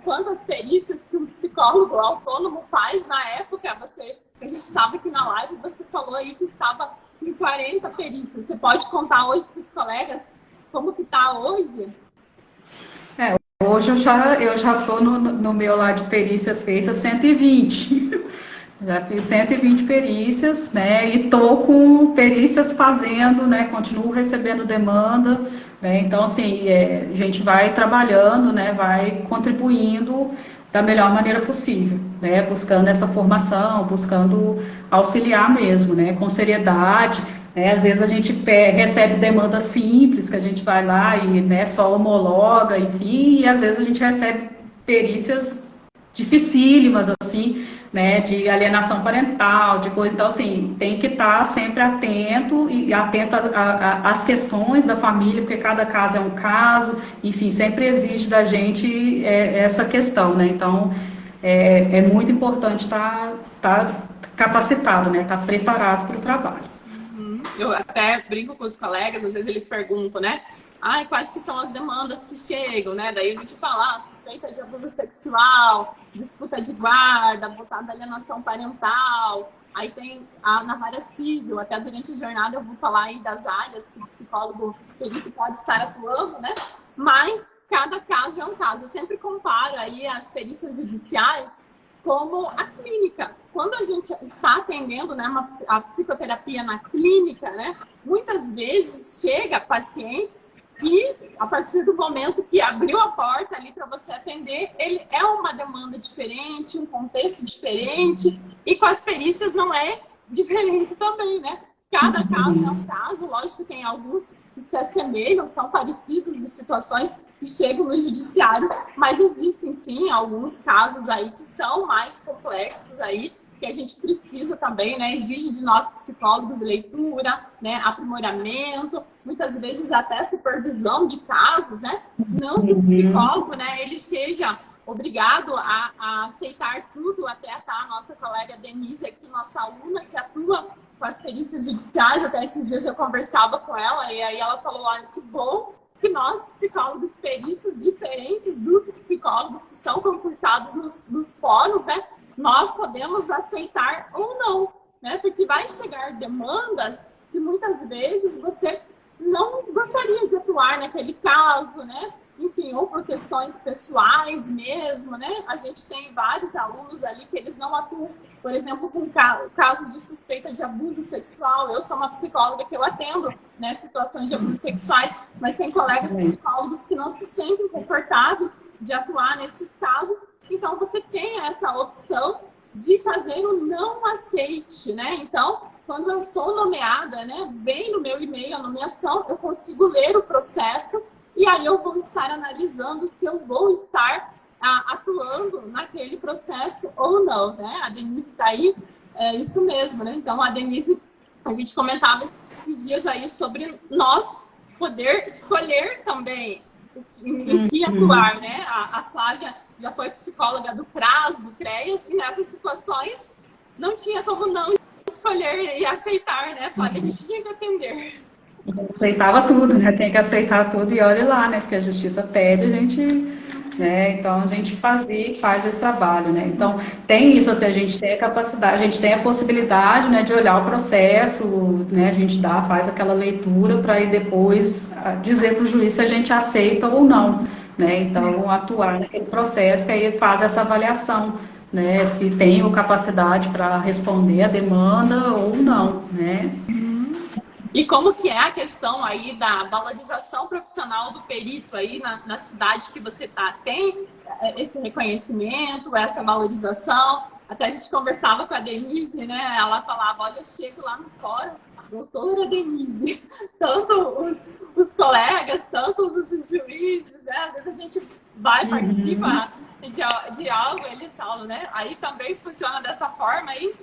quantas perícias que um psicólogo autônomo faz. Na época, a gente estava aqui na live, você falou aí que estava em 40 perícias. Você pode contar hoje para os colegas como que está hoje? Hoje eu já estou no meu lá de perícias feitas 120. Já fiz 120 perícias, né? E estou com perícias fazendo, né? Continuo recebendo demanda, né? Então, assim, a gente vai trabalhando, né? Vai contribuindo da melhor maneira possível, né? Buscando essa formação, buscando auxiliar mesmo, né? Com seriedade, né? Às vezes a gente recebe demanda simples, que a gente vai lá e, né, só homologa, enfim, e às vezes a gente recebe perícias dificílimas, assim, né, de alienação parental, de coisa. Então, assim, tem que estar sempre atento e atento às questões da família, porque cada caso é um caso, enfim, sempre exige da gente essa questão, né? Então, é muito importante estar capacitado, né? Estar preparado para o trabalho. Eu até brinco com os colegas, às vezes eles perguntam, né? Quais que são as demandas que chegam, né? Daí a gente fala, suspeita de abuso sexual, disputa de guarda, votada alienação parental. Aí tem na vara civil, até durante a jornada eu vou falar aí das áreas que o psicólogo perito pode estar atuando, né? Mas cada caso é um caso. Eu sempre comparo aí as perícias judiciais como a clínica. Quando a gente está atendendo, né, a psicoterapia na clínica, né, muitas vezes chega pacientes que, a partir do momento que abriu a porta ali para você atender, ele é uma demanda diferente, um contexto diferente, e com as perícias não é diferente também, né? Cada caso é um caso, lógico que tem alguns que se assemelham, são parecidos de situações que chegam no judiciário, mas existem sim alguns casos aí que são mais complexos aí, que a gente precisa também, né? Exige de nós psicólogos leitura, né? Aprimoramento, muitas vezes até supervisão de casos, né? Não que o psicólogo, né, ele seja obrigado a aceitar tudo, até a nossa colega Denise aqui, nossa aluna, que atua com as perícias judiciais. Até esses dias eu conversava com ela, e aí ela falou, olha, que bom que nós, psicólogos peritos, diferentes dos psicólogos que são concursados nos fóruns, né, nós podemos aceitar ou não, né, porque vai chegar demandas que muitas vezes você não gostaria de atuar naquele caso, né, enfim, ou por questões pessoais mesmo, né, a gente tem vários alunos ali que eles não atuam, por exemplo, com casos de suspeita de abuso sexual. Eu sou uma psicóloga que eu atendo, né, situações de abusos sexuais, mas tem colegas psicólogos que não se sentem confortáveis de atuar nesses casos. Então, você tem essa opção de fazer o não aceite, né? Então, quando eu sou nomeada, né, vem no meu e-mail a nomeação, eu consigo ler o processo e aí eu vou estar analisando se eu vou estar atuando naquele processo ou não, né? A Denise está aí, é isso mesmo, né? Então, a Denise, a gente comentava esses dias aí sobre nós poder escolher também em que atuar, né? A Flávia já foi psicóloga do CRAS, do CREAS, e nessas situações não tinha como não escolher e aceitar, né, Flávia? Tinha que atender. Aceitava tudo, né? Tem que aceitar tudo e olha lá, né? Porque a justiça pede, a gente, né? Então a gente faz esse trabalho, né? Então tem isso, assim, a gente tem a capacidade, a gente tem a possibilidade, né, de olhar o processo, né? A gente faz aquela leitura para aí depois dizer para o juiz se a gente aceita ou não, né? Então atuar naquele processo que aí faz essa avaliação, né? Se tem capacidade para responder a demanda ou não, né? E como que é a questão aí da valorização profissional do perito aí na cidade que você está? Tem esse reconhecimento, essa valorização? Até a gente conversava com a Denise, né? Ela falava, olha, eu chego lá no fórum, doutora Denise, tanto os colegas, tanto os juízes, né? Às vezes a gente vai, participa de algo, eles falam, né? Aí também funciona dessa forma aí?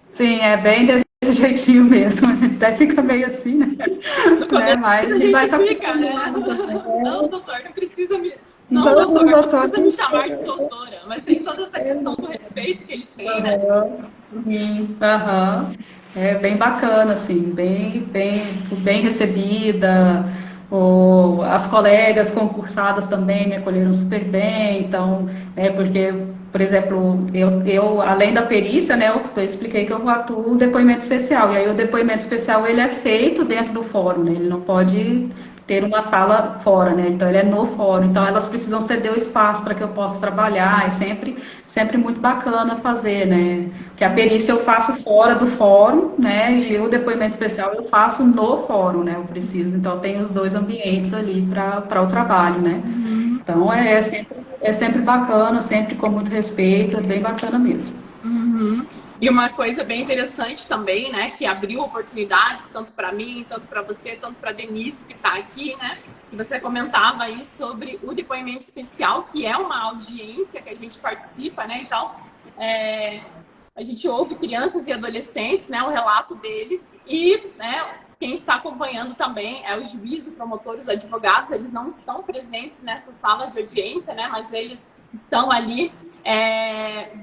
Sim, é bem desse jeitinho mesmo, até fica meio assim, né? No começo Mas a gente vai se fica, né? acostumando. Não, doutor, não precisa me... Não, Então, doutor, não doutor, precisa me chamar de doutora. Mas tem toda essa questão do respeito que eles têm, né? sim, aham. É bem bacana, assim, bem recebida. As colegas concursadas também me acolheram super bem, então, porque, por exemplo, eu além da perícia, né, eu expliquei que eu atuo no depoimento especial, e aí o depoimento especial ele é feito dentro do fórum, né, ele não pode ter uma sala fora, né? Então ele é no fórum, então elas precisam ceder o espaço para que eu possa trabalhar, é sempre muito bacana fazer, né? Que a perícia eu faço fora do fórum, né? E o depoimento especial eu faço no fórum, né? Eu preciso, então tem os dois ambientes ali para o trabalho, né? Então é sempre bacana, sempre com muito respeito, é bem bacana mesmo. E uma coisa bem interessante também, né, que abriu oportunidades tanto para mim, tanto para você, tanto para Denise que está aqui, né, que você comentava aí sobre o depoimento especial, que é uma audiência que a gente participa, né, então a gente ouve crianças e adolescentes, né, o relato deles e, né, quem está acompanhando também é o juiz, o promotor, os advogados, eles não estão presentes nessa sala de audiência, né, mas eles estão ali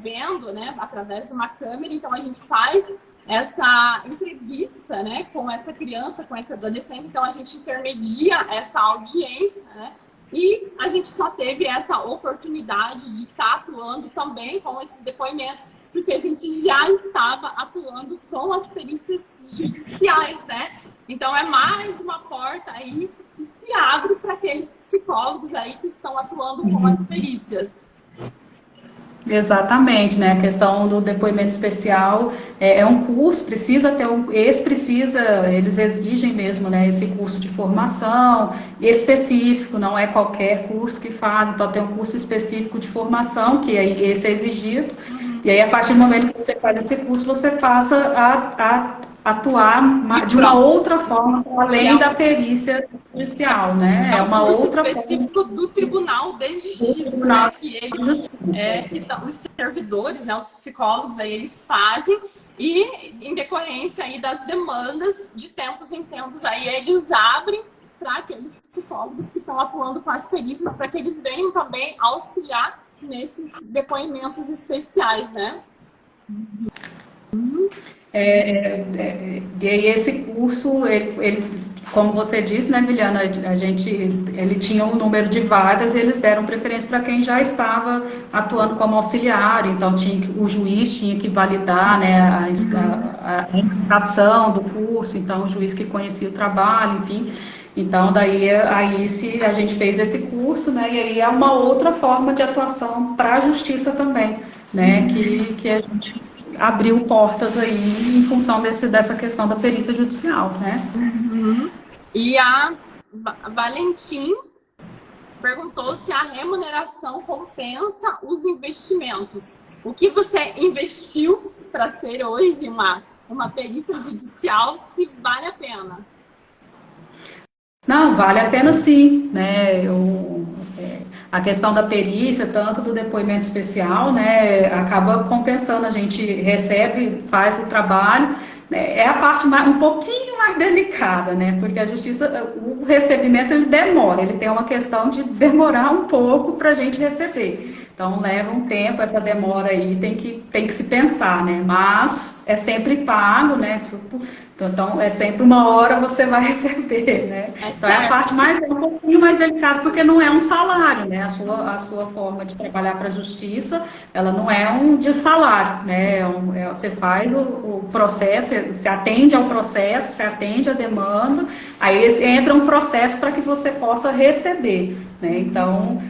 vendo, né, através de uma câmera. Então a gente faz essa entrevista, né, com essa criança, com esse adolescente. Então a gente intermedia essa audiência, né, e a gente só teve essa oportunidade de estar atuando também com esses depoimentos, porque a gente já estava atuando com as perícias judiciais, né? Então é mais uma porta aí que se abre para aqueles psicólogos aí que estão atuando com as perícias. Exatamente, né? A questão do depoimento especial é um curso, precisa ter eles exigem mesmo, né? Esse curso de formação específico, não é qualquer curso que faz, então tem um curso específico de formação, que aí esse é exigido, e aí a partir do momento que você faz esse curso, você passa a atuar de uma outra forma, além da perícia judicial, né? É uma outra específico forma do Tribunal de Justiça, né? Que eles, os servidores, né? Os psicólogos, aí eles fazem e em decorrência aí das demandas de tempos em tempos, aí eles abrem para aqueles psicólogos que estão atuando com as perícias, para que eles venham também auxiliar nesses depoimentos especiais, né? E aí esse curso, como você disse, né, Miliana, ele tinha um número de vagas e eles deram preferência para quem já estava atuando como auxiliar, então o juiz tinha que validar, né, a indicação do curso, então o juiz que conhecia o trabalho, enfim. Então, aí se a gente fez esse curso, né, e aí é uma outra forma de atuação para a justiça também, né, que a gente abriu portas aí em função dessa questão da perícia judicial, né? E a Valentim perguntou se a remuneração compensa os investimentos. O que você investiu para ser hoje uma perita judicial, se vale a pena? Não, vale a pena sim, né? A questão da perícia, tanto do depoimento especial, né, acaba compensando, a gente recebe, faz o trabalho, né, é a parte um pouquinho mais delicada, né, porque a justiça, o recebimento ele demora, ele tem uma questão de demorar um pouco para a gente receber. Então leva um tempo, essa demora aí tem que se pensar, né? Mas é sempre pago, né? Então é sempre uma hora você vai receber, né? Então é a parte um pouquinho mais delicada, porque não é um salário, né? A sua forma de trabalhar para a justiça, ela não é de salário, né? Você faz o processo, você atende ao processo, você atende a demanda, aí entra um processo para que você possa receber, né? Então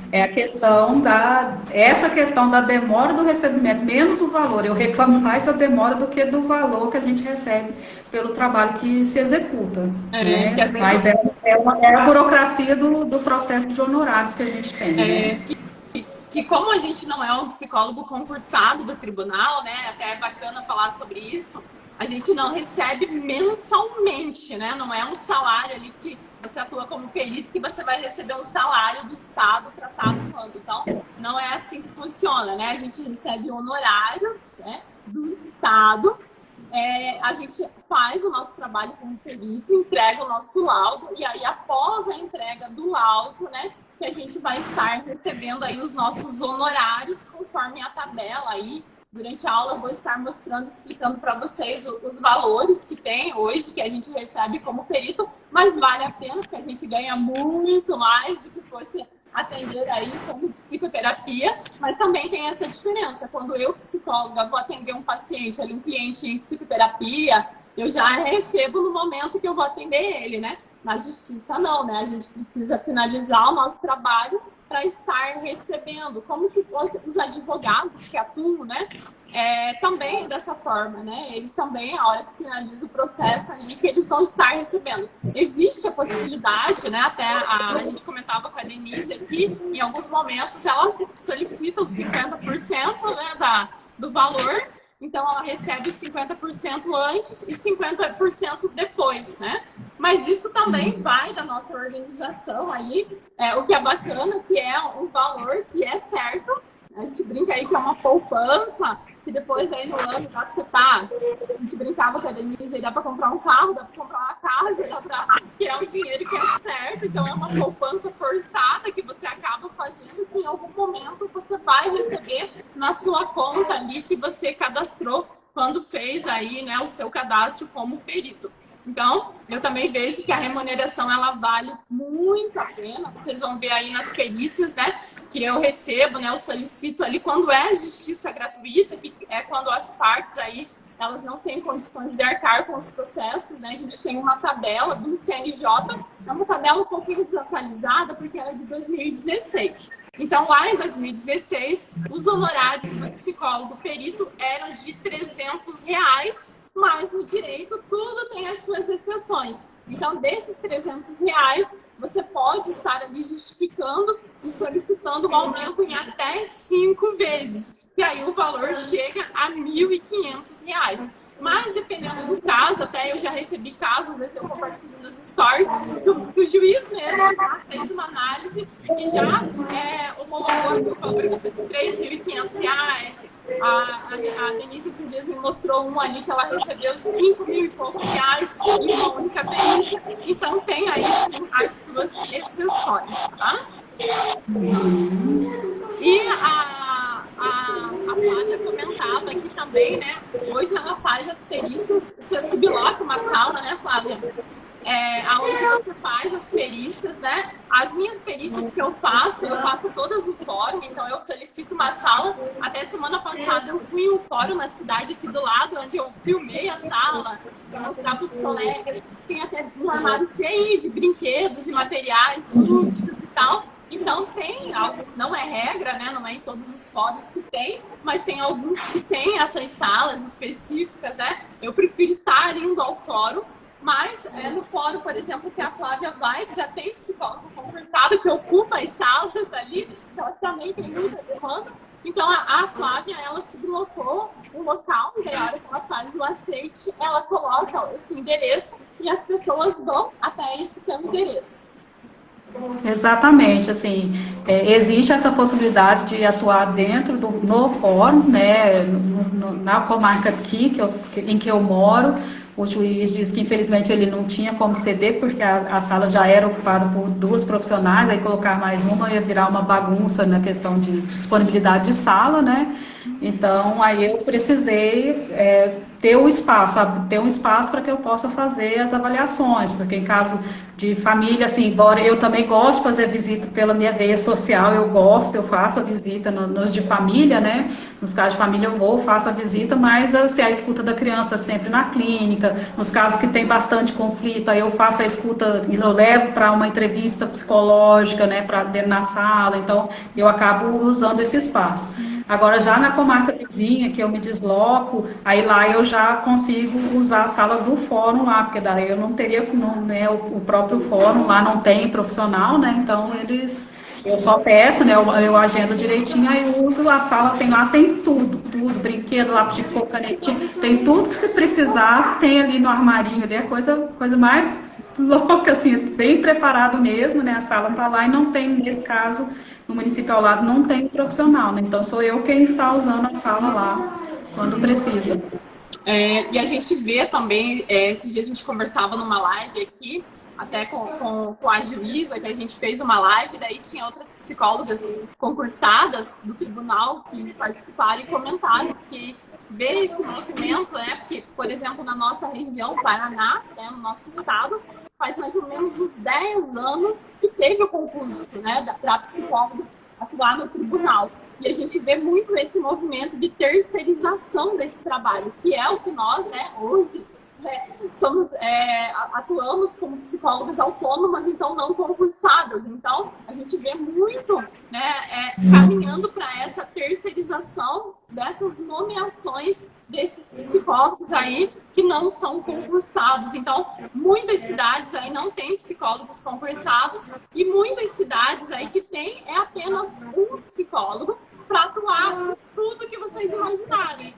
essa questão da demora do recebimento, menos o valor, eu reclamo mais da demora do que do valor que a gente recebe pelo trabalho que se executa, né? Mas é a burocracia do processo de honorários que a gente tem, né? Que como a gente não é um psicólogo concursado do tribunal, né? Até é bacana falar sobre isso, a gente não recebe mensalmente, né? Não é um salário ali que você atua como perito que você vai receber um salário do Estado para estar atuando. Então, não é assim que funciona, né? A gente recebe honorários, né, do Estado. A gente faz o nosso trabalho como perito, entrega o nosso laudo, e aí após a entrega do laudo, né, que a gente vai estar recebendo aí os nossos honorários conforme a tabela aí. Durante a aula eu vou estar mostrando, explicando para vocês os valores que tem hoje, que a gente recebe como perito, mas vale a pena, porque a gente ganha muito mais do que fosse atender aí como psicoterapia, mas também tem essa diferença. Quando eu, psicóloga, vou atender um paciente, ali, um cliente em psicoterapia, eu já recebo no momento que eu vou atender ele, né? Na justiça não, né? A gente precisa finalizar o nosso trabalho para estar recebendo, como se fossem os advogados que atuam, né? Também dessa forma, né? Eles também, a hora que finaliza o processo ali, que eles vão estar recebendo. Existe a possibilidade, né? Até a gente comentava com a Denise aqui, em alguns momentos ela solicita os 50%, né, do valor, então ela recebe 50% antes e 50% depois, né? Mas isso também vai da nossa organização aí, o que é bacana, que é um valor que é certo. A gente brinca aí que é uma poupança, que depois aí no ano dá pra você a gente brincava com a Denise, aí dá pra comprar um carro, dá pra comprar uma casa, que é um dinheiro que é certo, então é uma poupança forçada que você acaba fazendo, que em algum momento você vai receber na sua conta ali que você cadastrou quando fez aí, né, o seu cadastro como perito. Então, eu também vejo que a remuneração, ela vale muito a pena. Vocês vão ver aí nas perícias, né, que eu recebo, né, eu solicito ali quando é justiça gratuita, que é quando as partes aí, elas não têm condições de arcar com os processos, né, a gente tem uma tabela do CNJ, é uma tabela um pouquinho desatualizada, porque ela é de 2016. Então, lá em 2016, os honorários do psicólogo perito eram de R$300, mas no direito tudo tem as suas exceções. Então, desses R$300, você pode estar ali justificando e solicitando um aumento em até 5 vezes. E aí o valor chega a R$1.500. Mas dependendo do caso, até eu já recebi casos, às vezes eu compartilho nos stories, que o juiz mesmo já fez uma análise e já homologou o valor de R$3.500. A Denise esses dias me mostrou um ali que ela recebeu 5 mil e poucos reais em uma única perícia. Então tem aí sim as suas exceções, tá? E também, né? Hoje ela faz as perícias, você subloca uma sala, né, Flávia? Onde você faz as perícias, né? As minhas perícias que eu faço todas no fórum, então eu solicito uma sala. Até semana passada eu fui em um fórum na cidade aqui do lado, onde eu filmei a sala, para mostrar para os colegas. Tem até um armário cheio de brinquedos e materiais lúdicos e tal. Então tem, não é regra, né? Não é em todos os fóruns que tem, mas tem alguns que tem essas salas específicas, né? Eu prefiro estar indo ao fórum. Mas no fórum, por exemplo, que a Flávia vai, que já tem psicólogo concursado, que ocupa as salas ali, elas também têm muita demanda. Então, a Flávia, ela sublocou o local, e daí a hora que ela faz o aceite, ela coloca esse endereço e as pessoas vão até esse teu endereço. Exatamente, assim, existe essa possibilidade de atuar dentro no fórum, né, na comarca aqui em que eu moro. O juiz disse que infelizmente ele não tinha como ceder, porque a sala já era ocupada por duas profissionais, aí colocar mais uma ia virar uma bagunça na questão de disponibilidade de sala, né? Então, aí eu precisei ter um espaço para que eu possa fazer as avaliações, porque em caso de família, assim, embora eu também gosto de fazer visita pela minha veia social, eu faço a visita nos de família, né? Nos casos de família eu vou, faço a visita, mas assim, a escuta da criança sempre na clínica, nos casos que tem bastante conflito, aí eu faço a escuta e eu levo para uma entrevista psicológica, né, para dentro na sala, então eu acabo usando esse espaço. Agora, já na comarca vizinha, que eu me desloco, aí lá eu já consigo usar a sala do fórum lá, porque daí eu não teria, né, o próprio fórum lá não tem profissional, né, então eu só peço, né, eu agendo direitinho, aí eu uso a sala, tem tudo, brinquedo, lápis de cor, canetinha, tem tudo que se precisar, tem ali no armarinho, ali, é coisa mais louca, assim, bem preparado mesmo, né, a sala tá lá e não tem, nesse caso, no município ao lado não tem profissional, né? Então sou eu quem está usando a sala lá quando precisa. E a gente vê também, esses dias a gente conversava numa live aqui, até com a juíza, que a gente fez uma live, daí tinha outras psicólogas concursadas do tribunal que participaram e comentaram que vê esse movimento, né? Porque, por exemplo, na nossa região, Paraná, né, no nosso estado, faz mais ou menos uns 10 anos que teve o concurso, né, para psicólogo atuar no tribunal. E a gente vê muito esse movimento de terceirização desse trabalho, que é o que nós, né, hoje, atuamos como psicólogas autônomas, então não concursadas. Então, a gente vê muito, né, caminhando para essa terceirização dessas nomeações desses psicólogos aí que não são concursados. Então, muitas cidades aí não têm psicólogos concursados e muitas cidades aí que tem apenas um psicólogo para atuar em tudo que vocês imaginarem.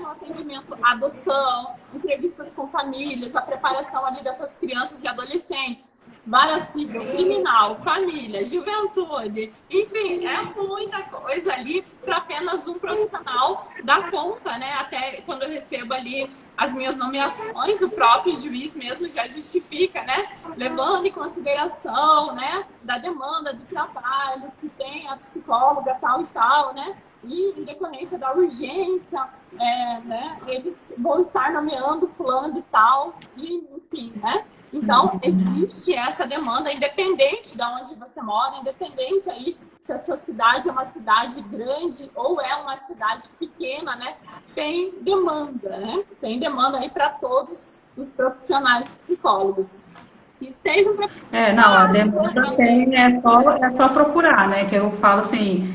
No atendimento à adoção, entrevistas com famílias, a preparação ali dessas crianças e adolescentes, vara civil, criminal, família, juventude, enfim, é muita coisa ali para apenas um profissional dar conta, né? Até quando eu recebo ali as minhas nomeações, o próprio juiz mesmo já justifica, né? Levando em consideração, né, da demanda de trabalho que tem a psicóloga tal e tal, né? E em decorrência da urgência, né, eles vão estar nomeando fulano de tal, e enfim, né? Então, existe essa demanda, independente de onde você mora, independente aí se a sua cidade é uma cidade grande ou é uma cidade pequena, né? Tem demanda, né? Tem demanda aí para todos os profissionais psicólogos. Que estejam preparados. Não, a demanda tem, é só procurar, né? Que eu falo assim,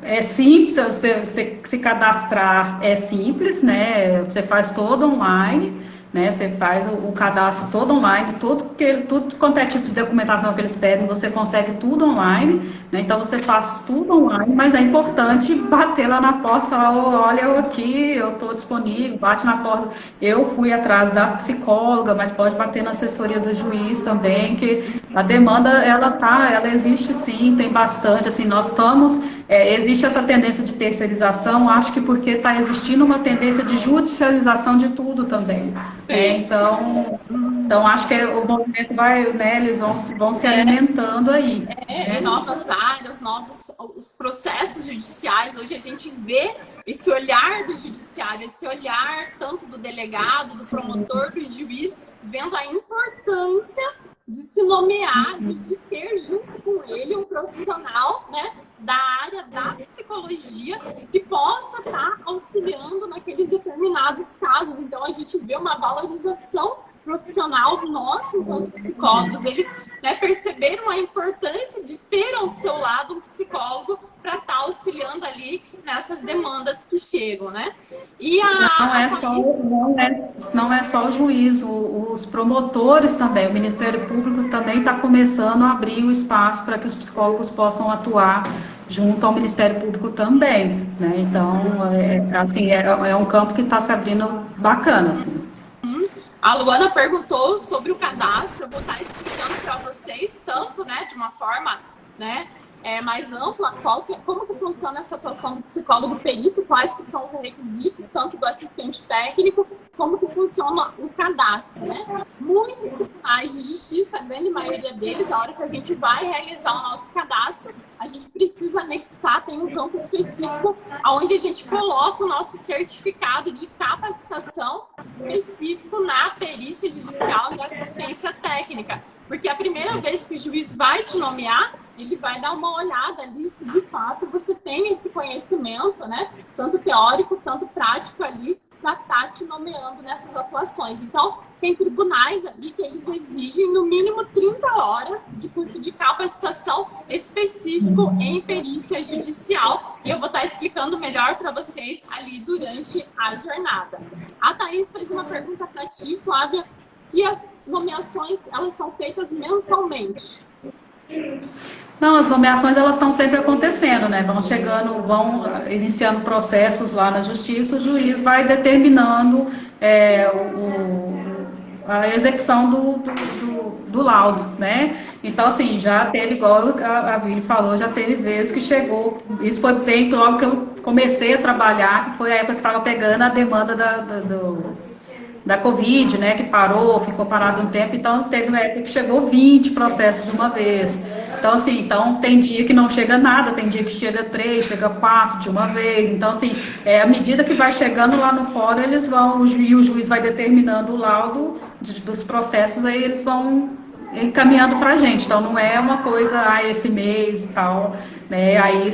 é simples, você se cadastrar é simples, né? Você faz todo online, né? Você faz o cadastro todo online, tudo quanto é tipo de documentação que eles pedem, você consegue tudo online, né? Então você faz tudo online, mas é importante bater lá na porta e falar, olha, eu aqui, eu estou disponível, bate na porta. Eu fui atrás da psicóloga, mas pode bater na assessoria do juiz também, que a demanda, ela existe sim, tem bastante, assim, nós estamos, existe essa tendência de terceirização, acho que porque está existindo uma tendência de judicialização de tudo também. Então acho que o movimento vai, né, eles vão se alimentando aí. Em novas áreas, os processos judiciais, hoje a gente vê esse olhar do judiciário, esse olhar tanto do delegado, do promotor, do juiz, vendo a importância de se nomear e de ter junto com ele um profissional, né, da área da psicologia que possa estar auxiliando naqueles determinados casos. Então, a gente vê uma valorização profissional nossa enquanto psicólogos. Eles, né, perceberam a importância de ter ao seu lado um psicólogo para estar auxiliando ali nessas demandas que chegam, né? E não é só o juiz, os promotores também, o Ministério Público também está começando a abrir o espaço para que os psicólogos possam atuar junto ao Ministério Público também, né? Então, é um campo que está se abrindo bacana, assim. A Luana perguntou sobre o cadastro, eu vou estar explicando para vocês, tanto, né, de uma forma, né, mais ampla, como que funciona essa atuação do psicólogo perito, quais que são os requisitos, tanto do assistente técnico, como que funciona o cadastro, né? Muitos tribunais de justiça, a grande maioria deles, a hora que a gente vai realizar o nosso cadastro, a gente precisa anexar, tem um campo específico onde a gente coloca o nosso certificado de capacitação específico na perícia judicial e assistência técnica. Porque a primeira vez que o juiz vai te nomear, ele vai dar uma olhada ali se de fato você tem esse conhecimento, né? Tanto teórico, tanto prático ali, para estar te nomeando nessas atuações. Então, tem tribunais ali que eles exigem no mínimo 30 horas de curso de capacitação específico em perícia judicial. E eu vou estar explicando melhor para vocês ali durante a jornada. A Thaís fez uma pergunta para ti, Flávia, se as nomeações elas são feitas mensalmente. Não, as nomeações elas estão sempre acontecendo, né? Vão iniciando processos lá na justiça, o juiz vai determinando a execução do laudo, né? Então, assim, já teve, igual a Vili falou, já teve vezes que chegou, isso foi bem logo que eu comecei a trabalhar, que foi a época que estava pegando a demanda da Covid, né, que ficou parado um tempo, então teve uma época que chegou 20 processos de uma vez. Então, assim, tem dia que não chega nada, tem dia que chega 3, chega 4 de uma vez. Então, assim, à medida que vai chegando lá no fórum, o juiz vai determinando o laudo dos processos, aí eles vão encaminhando para a gente. Então, não é uma coisa, esse mês e tal, né? Aí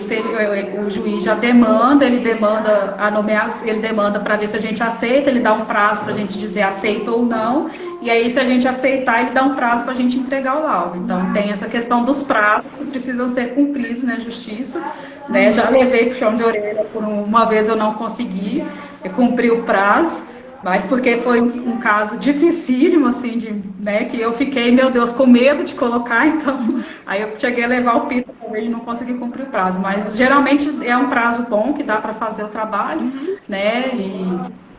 o juiz já demanda, ele demanda a nomeação, ele demanda para ver se a gente aceita, ele dá um prazo para a gente dizer aceita ou não, e aí se a gente aceitar, ele dá um prazo para a gente entregar o laudo. Então, tem essa questão dos prazos que precisam ser cumpridos na justiça, né? Já levei puxão de orelha por uma vez, eu não consegui cumprir o prazo, mas porque foi um caso dificílimo, assim, né, que eu fiquei, meu Deus, com medo de colocar, então, aí eu cheguei a levar o pito também e não consegui cumprir o prazo. Mas, geralmente, é um prazo bom, que dá para fazer o trabalho, né,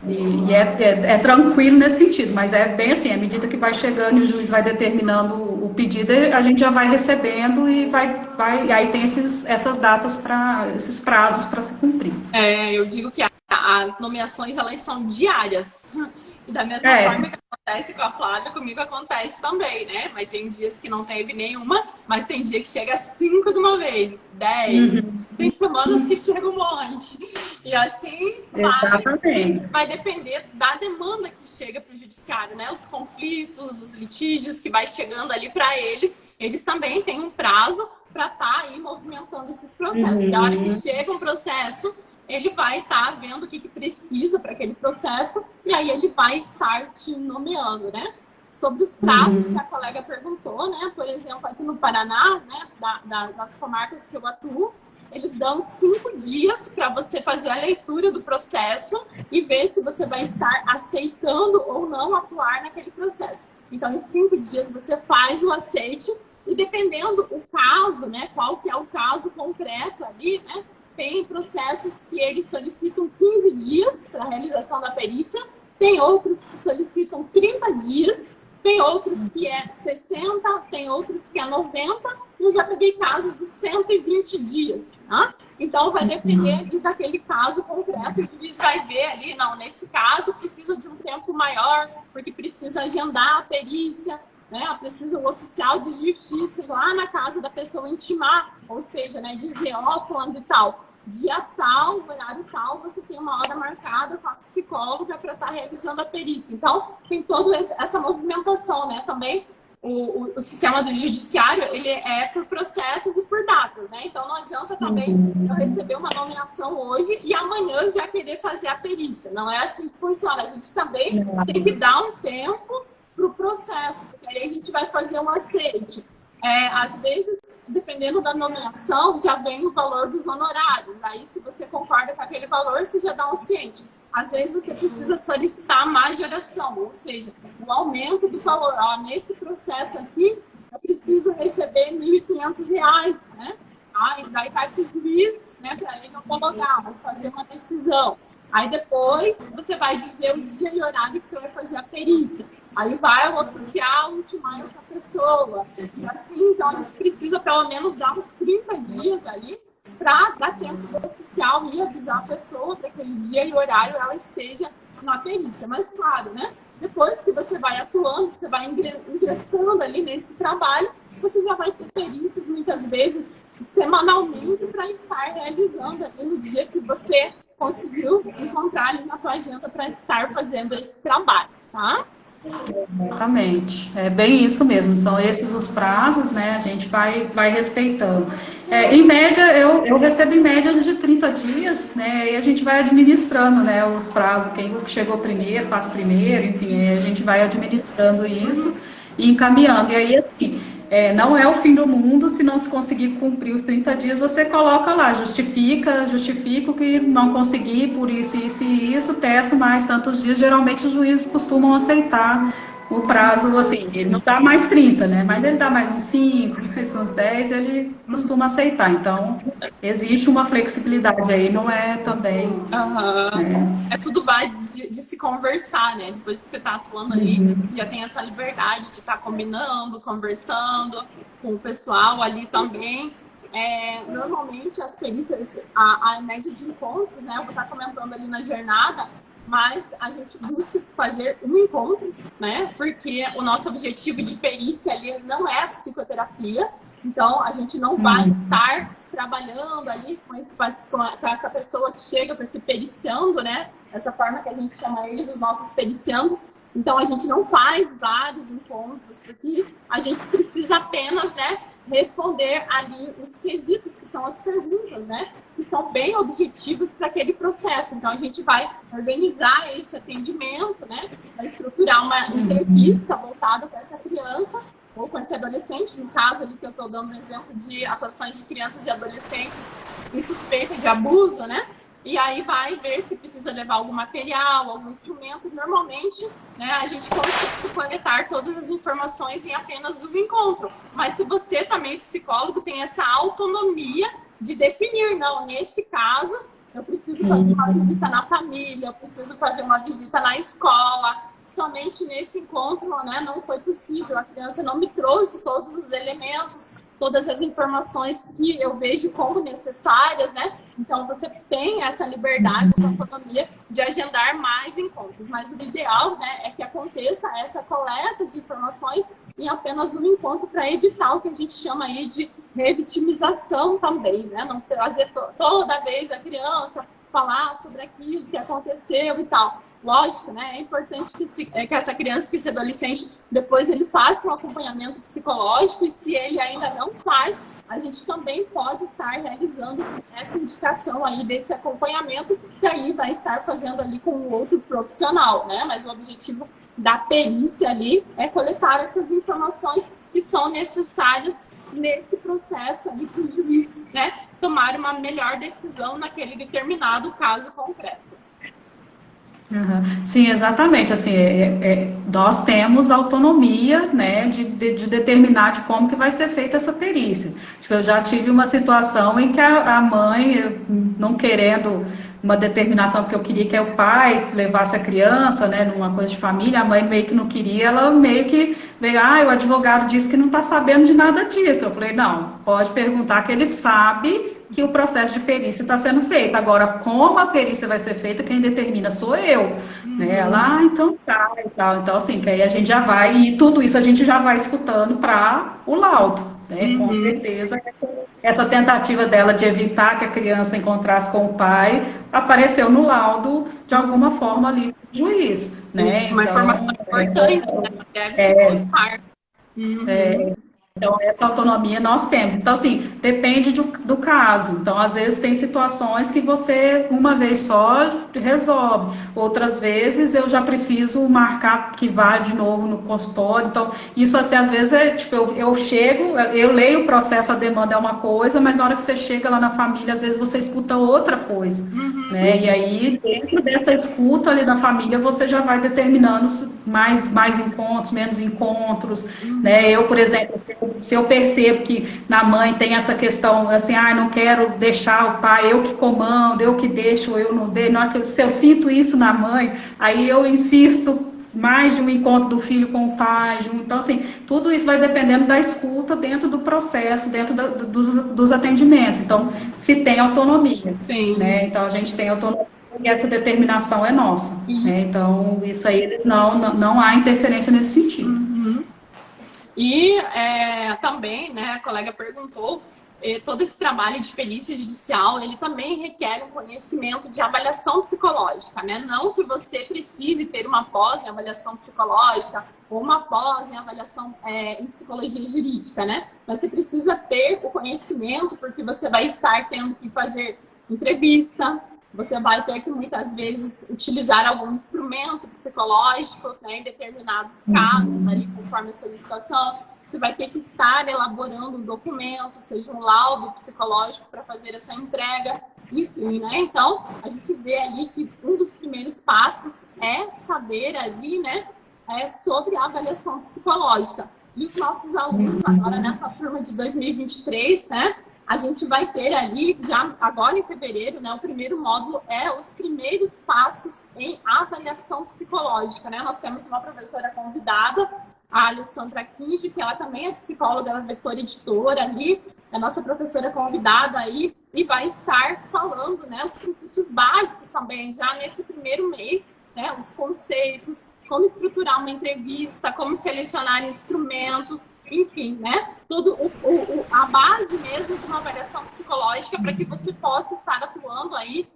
e é tranquilo nesse sentido, mas é bem assim, à medida que vai chegando e o juiz vai determinando o pedido, a gente já vai recebendo e e aí tem essas datas, esses prazos para se cumprir. Eu digo que as nomeações, elas são diárias. E da mesma forma que acontece com a Flávia, comigo acontece também, né? Mas tem dias que não teve nenhuma, mas tem dia que chega 5 de uma vez, 10. Tem semanas que chega um monte. E assim vai depender da demanda que chega para o judiciário, né? Os conflitos, os litígios que vai chegando ali para eles, eles também têm um prazo para estar aí movimentando esses processos. E a hora que chega um processo, ele vai estar vendo o que precisa para aquele processo e aí ele vai estar te nomeando, né? Sobre os prazos que a colega perguntou, né? Por exemplo, aqui no Paraná, né? Das comarcas que eu atuo, eles dão 5 dias para você fazer a leitura do processo e ver se você vai estar aceitando ou não atuar naquele processo. Então, em 5 dias você faz o aceite e dependendo o caso, né? Qual que é o caso concreto ali, né? Tem processos que eles solicitam 15 dias para a realização da perícia, tem outros que solicitam 30 dias, tem outros que é 60, tem outros que é 90, e eu já peguei casos de 120 dias, tá? Então, vai depender ali daquele caso concreto, o juiz vai ver ali, não, nesse caso precisa de um tempo maior, porque precisa agendar a perícia, né? Precisa o oficial de justiça ir lá na casa da pessoa intimar, ou seja, né, dizer, fulano e tal, dia tal, horário tal, você tem uma hora marcada com a psicóloga para estar realizando a perícia. Então, tem toda essa movimentação, né? Também o sistema do judiciário, ele é por processos e por datas, né? Então, não adianta também eu receber uma nomeação hoje e amanhã já querer fazer a perícia. Não é assim que funciona. A gente também tem que dar um tempo para o processo, porque aí a gente vai fazer um aceite. Às vezes, dependendo da nomeação, já vem o valor dos honorários. Aí, se você concorda com aquele valor, você já dá um ciente. Às vezes, você precisa solicitar a majoração, ou seja, o aumento do valor. Ó, nesse processo aqui, eu preciso receber R$ 1.500, né? Daí vai para o juiz, né, para ele homologar, vai fazer uma decisão. Aí depois você vai dizer o dia e horário que você vai fazer a perícia. Aí vai o oficial intimar essa pessoa. E assim, então a gente precisa pelo menos dar uns 30 dias ali para dar tempo do oficial ir avisar a pessoa para aquele dia e horário ela esteja na perícia. Mas claro, né? Depois que você vai atuando, você vai ingressando ali nesse trabalho, você já vai ter perícias muitas vezes semanalmente para estar realizando ali no dia que você conseguiu encontrar ali na tua agenda para estar fazendo esse trabalho, tá? Exatamente, é bem isso mesmo, são esses os prazos, né, a gente vai respeitando. Em média, eu recebo em média de 30 dias, né, e a gente vai administrando, né, os prazos, quem chegou primeiro, faz primeiro, enfim, a gente vai administrando isso e encaminhando, e aí, assim, não é o fim do mundo, se não se conseguir cumprir os 30 dias, você coloca lá, justifica que não consegui por isso, isso e isso, peço mais tantos dias. Geralmente os juízes costumam aceitar o prazo, assim, ele não dá mais 30, né? Mas ele dá mais uns 5, mais uns 10, ele costuma aceitar. Então, existe uma flexibilidade aí, não é também... Tudo vai de se conversar, né? Depois que você está atuando ali, você já tem essa liberdade de estar combinando, conversando com o pessoal ali também. Normalmente as perícias, a média de encontros, né? Eu vou estar comentando ali na jornada, mas a gente busca fazer um encontro, né? Porque o nosso objetivo de perícia ali não é a psicoterapia, então a gente não vai estar trabalhando ali com essa pessoa que chega para se periciando, né? Essa forma que a gente chama eles, os nossos periciandos. Então a gente não faz vários encontros, porque a gente precisa apenas, né, responder ali os quesitos, que são as perguntas, né? Que são bem objetivos para aquele processo. Então, a gente vai organizar esse atendimento, né? Vai estruturar uma entrevista voltada para essa criança ou com esse adolescente. No caso ali que eu estou dando um exemplo de atuações de crianças e adolescentes em suspeita de abuso, né? E aí vai ver se precisa levar algum material, algum instrumento. Normalmente, né, a gente consegue coletar todas as informações em apenas um encontro. Mas se você também, psicólogo, tem essa autonomia de definir, não, nesse caso, eu preciso fazer uma visita na família, eu preciso fazer uma visita na escola. Somente nesse encontro, né, não foi possível. A criança não me trouxe todos os elementos, todas as informações que eu vejo como necessárias, né? Então, você tem essa liberdade, essa autonomia de agendar mais encontros. Mas o ideal, né, é que aconteça essa coleta de informações em apenas um encontro para evitar o que a gente chama aí de revitimização também, né? Não trazer toda vez a criança falar sobre aquilo que aconteceu e tal. Lógico, né? É importante que essa criança, que esse adolescente, depois ele faça um acompanhamento psicológico, e se ele ainda não faz, a gente também pode estar realizando essa indicação aí desse acompanhamento, que aí vai estar fazendo ali com um outro profissional, né? Mas o objetivo da perícia ali é coletar essas informações que são necessárias nesse processo ali para o juiz, né, tomar uma melhor decisão naquele determinado caso concreto. Sim, exatamente. Assim, nós temos autonomia, né, de determinar de como que vai ser feita essa perícia. Tipo, eu já tive uma situação em que a mãe, não querendo uma determinação, porque eu queria que o pai levasse a criança, né, numa coisa de família, a mãe meio que não queria, ela meio que veio, o advogado disse que não está sabendo de nada disso. Eu falei, não, pode perguntar que ele sabe que o processo de perícia está sendo feito. Agora, como a perícia vai ser feita, quem determina sou eu. Né? Ela, então tá, e tal. Então, assim, que aí a gente já vai, e tudo isso a gente já vai escutando para o laudo. né? Com certeza, essa tentativa dela de evitar que a criança encontrasse com o pai apareceu no laudo de alguma forma ali do juiz, né? Isso, uma Então, informação importante, né? Deve se constar. então, essa autonomia nós temos. Então, assim, depende do caso. Então, às vezes, tem situações que você, uma vez só, resolve. Outras vezes, eu já preciso marcar que vá de novo no consultório. Então, isso, assim, às vezes, tipo, eu chego, eu leio o processo, a demanda é uma coisa, mas na hora que você chega lá na família, às vezes, você escuta outra coisa. Né? E aí, dentro dessa escuta ali da família, você já vai determinando mais encontros, menos encontros. Né? Eu, por exemplo, se eu percebo que na mãe tem essa questão assim, não quero deixar o pai, eu que comando, eu que deixo, eu não deixo, se eu sinto isso na mãe, aí eu insisto mais de um encontro do filho com o pai, então assim, tudo isso vai dependendo da escuta dentro do processo, dentro dos atendimentos, então se tem autonomia, né? Então a gente tem autonomia e essa determinação é nossa, né? Então isso aí eles não há interferência nesse sentido. E também, né, a colega perguntou, todo esse trabalho de perícia judicial, ele também requer um conhecimento de avaliação psicológica, né? Não que você precise ter uma pós em avaliação psicológica ou uma pós em avaliação em psicologia jurídica, né? Mas você precisa ter o conhecimento porque você vai estar tendo que fazer entrevista, você vai ter que, muitas vezes, utilizar algum instrumento psicológico, né, em determinados casos, ali, conforme a solicitação. Você vai ter que estar elaborando um documento, seja um laudo psicológico para fazer essa entrega, enfim, né? Então, a gente vê ali que um dos primeiros passos é saber ali, né, sobre a avaliação psicológica. E os nossos alunos, agora nessa turma de 2023, né, a gente vai ter ali, já agora em fevereiro, né, o primeiro módulo é os primeiros passos em avaliação psicológica, né? Nós temos uma professora convidada, a Alessandra Kinge, que ela também é psicóloga da Vetor Editora ali, é nossa professora convidada aí, e vai estar falando, né, os princípios básicos também, já nesse primeiro mês, né, os conceitos, como estruturar uma entrevista, como selecionar instrumentos, enfim, né? Tudo a base mesmo de uma avaliação psicológica para que você possa estar atuando aí,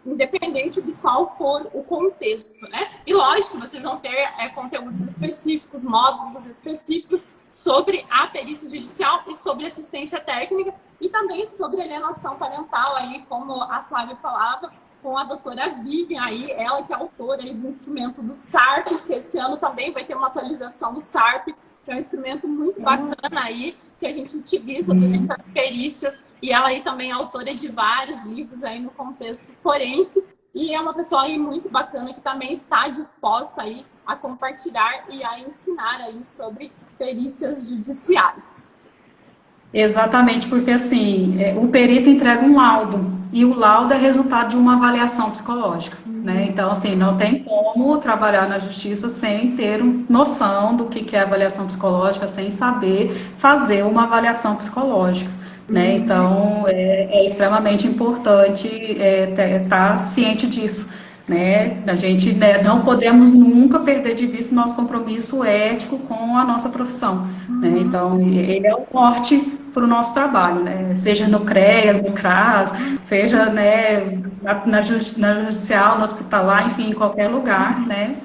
independente de qual for o contexto, né? E lógico, vocês vão ter conteúdos específicos, módulos específicos sobre a perícia judicial e sobre assistência técnica e também sobre alienação parental aí, como a Flávia falava, com a doutora Vivian aí, ela que é autora aí do instrumento do SARP, que esse ano também vai ter uma atualização do SARP, que é um instrumento muito bacana aí, que a gente utiliza durante as perícias, e ela aí também é autora de vários livros aí no contexto forense, e é uma pessoa aí muito bacana que também está disposta aí a compartilhar e a ensinar aí sobre perícias judiciais. Exatamente, porque assim, o perito entrega um laudo, e o laudo é resultado de uma avaliação psicológica, né? Então, assim, não tem como trabalhar na justiça sem ter noção do que é avaliação psicológica, sem saber fazer uma avaliação psicológica, né? Então, é extremamente importante estar ciente disso, né? A gente, né, não podemos nunca perder de vista o nosso compromisso ético com a nossa profissão, né? Então, ele é o norte para o nosso trabalho, né? Seja no CREAS, no CRAS, seja, né, na judicial, no hospitalar, enfim, em qualquer lugar, né?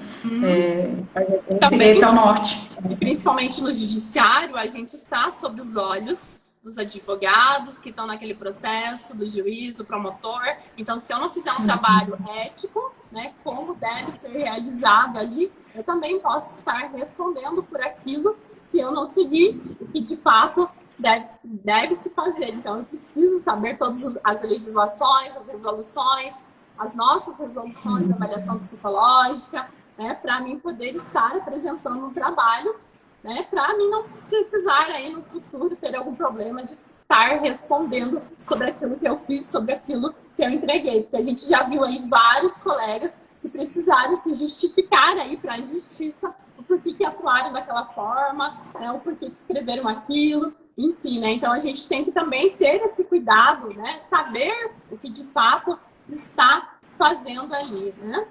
Esse é o norte. E principalmente no judiciário, a gente está sob os olhos dos advogados que estão naquele processo, do juiz, do promotor. Então, se eu não fizer um trabalho ético, né, como deve ser realizado ali, eu também posso estar respondendo por aquilo se eu não seguir o que de fato deve se fazer. Então, eu preciso saber todas as legislações, as resoluções, as nossas resoluções de avaliação psicológica, né, para mim poder estar apresentando um trabalho, né, para mim não precisar aí no futuro ter algum problema de estar respondendo sobre aquilo que eu fiz, sobre aquilo que eu entreguei. Porque a gente já viu aí vários colegas que precisaram se justificar aí para a justiça o porquê que atuaram daquela forma, né, o porquê que escreveram aquilo, enfim, né? Então a gente tem que também ter esse cuidado, né, saber o que de fato está fazendo ali, né?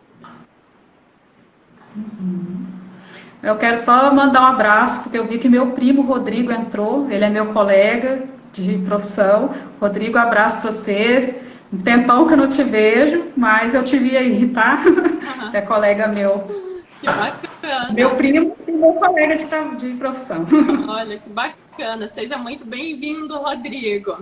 Eu quero só mandar um abraço, porque eu vi que meu primo Rodrigo entrou, ele é meu colega de profissão. Rodrigo, abraço para você. Um tempão que eu não te vejo, mas eu te vi aí, tá? É colega meu. Que bacana! Meu primo e meu colega de profissão. Olha, que bacana! Seja muito bem-vindo, Rodrigo.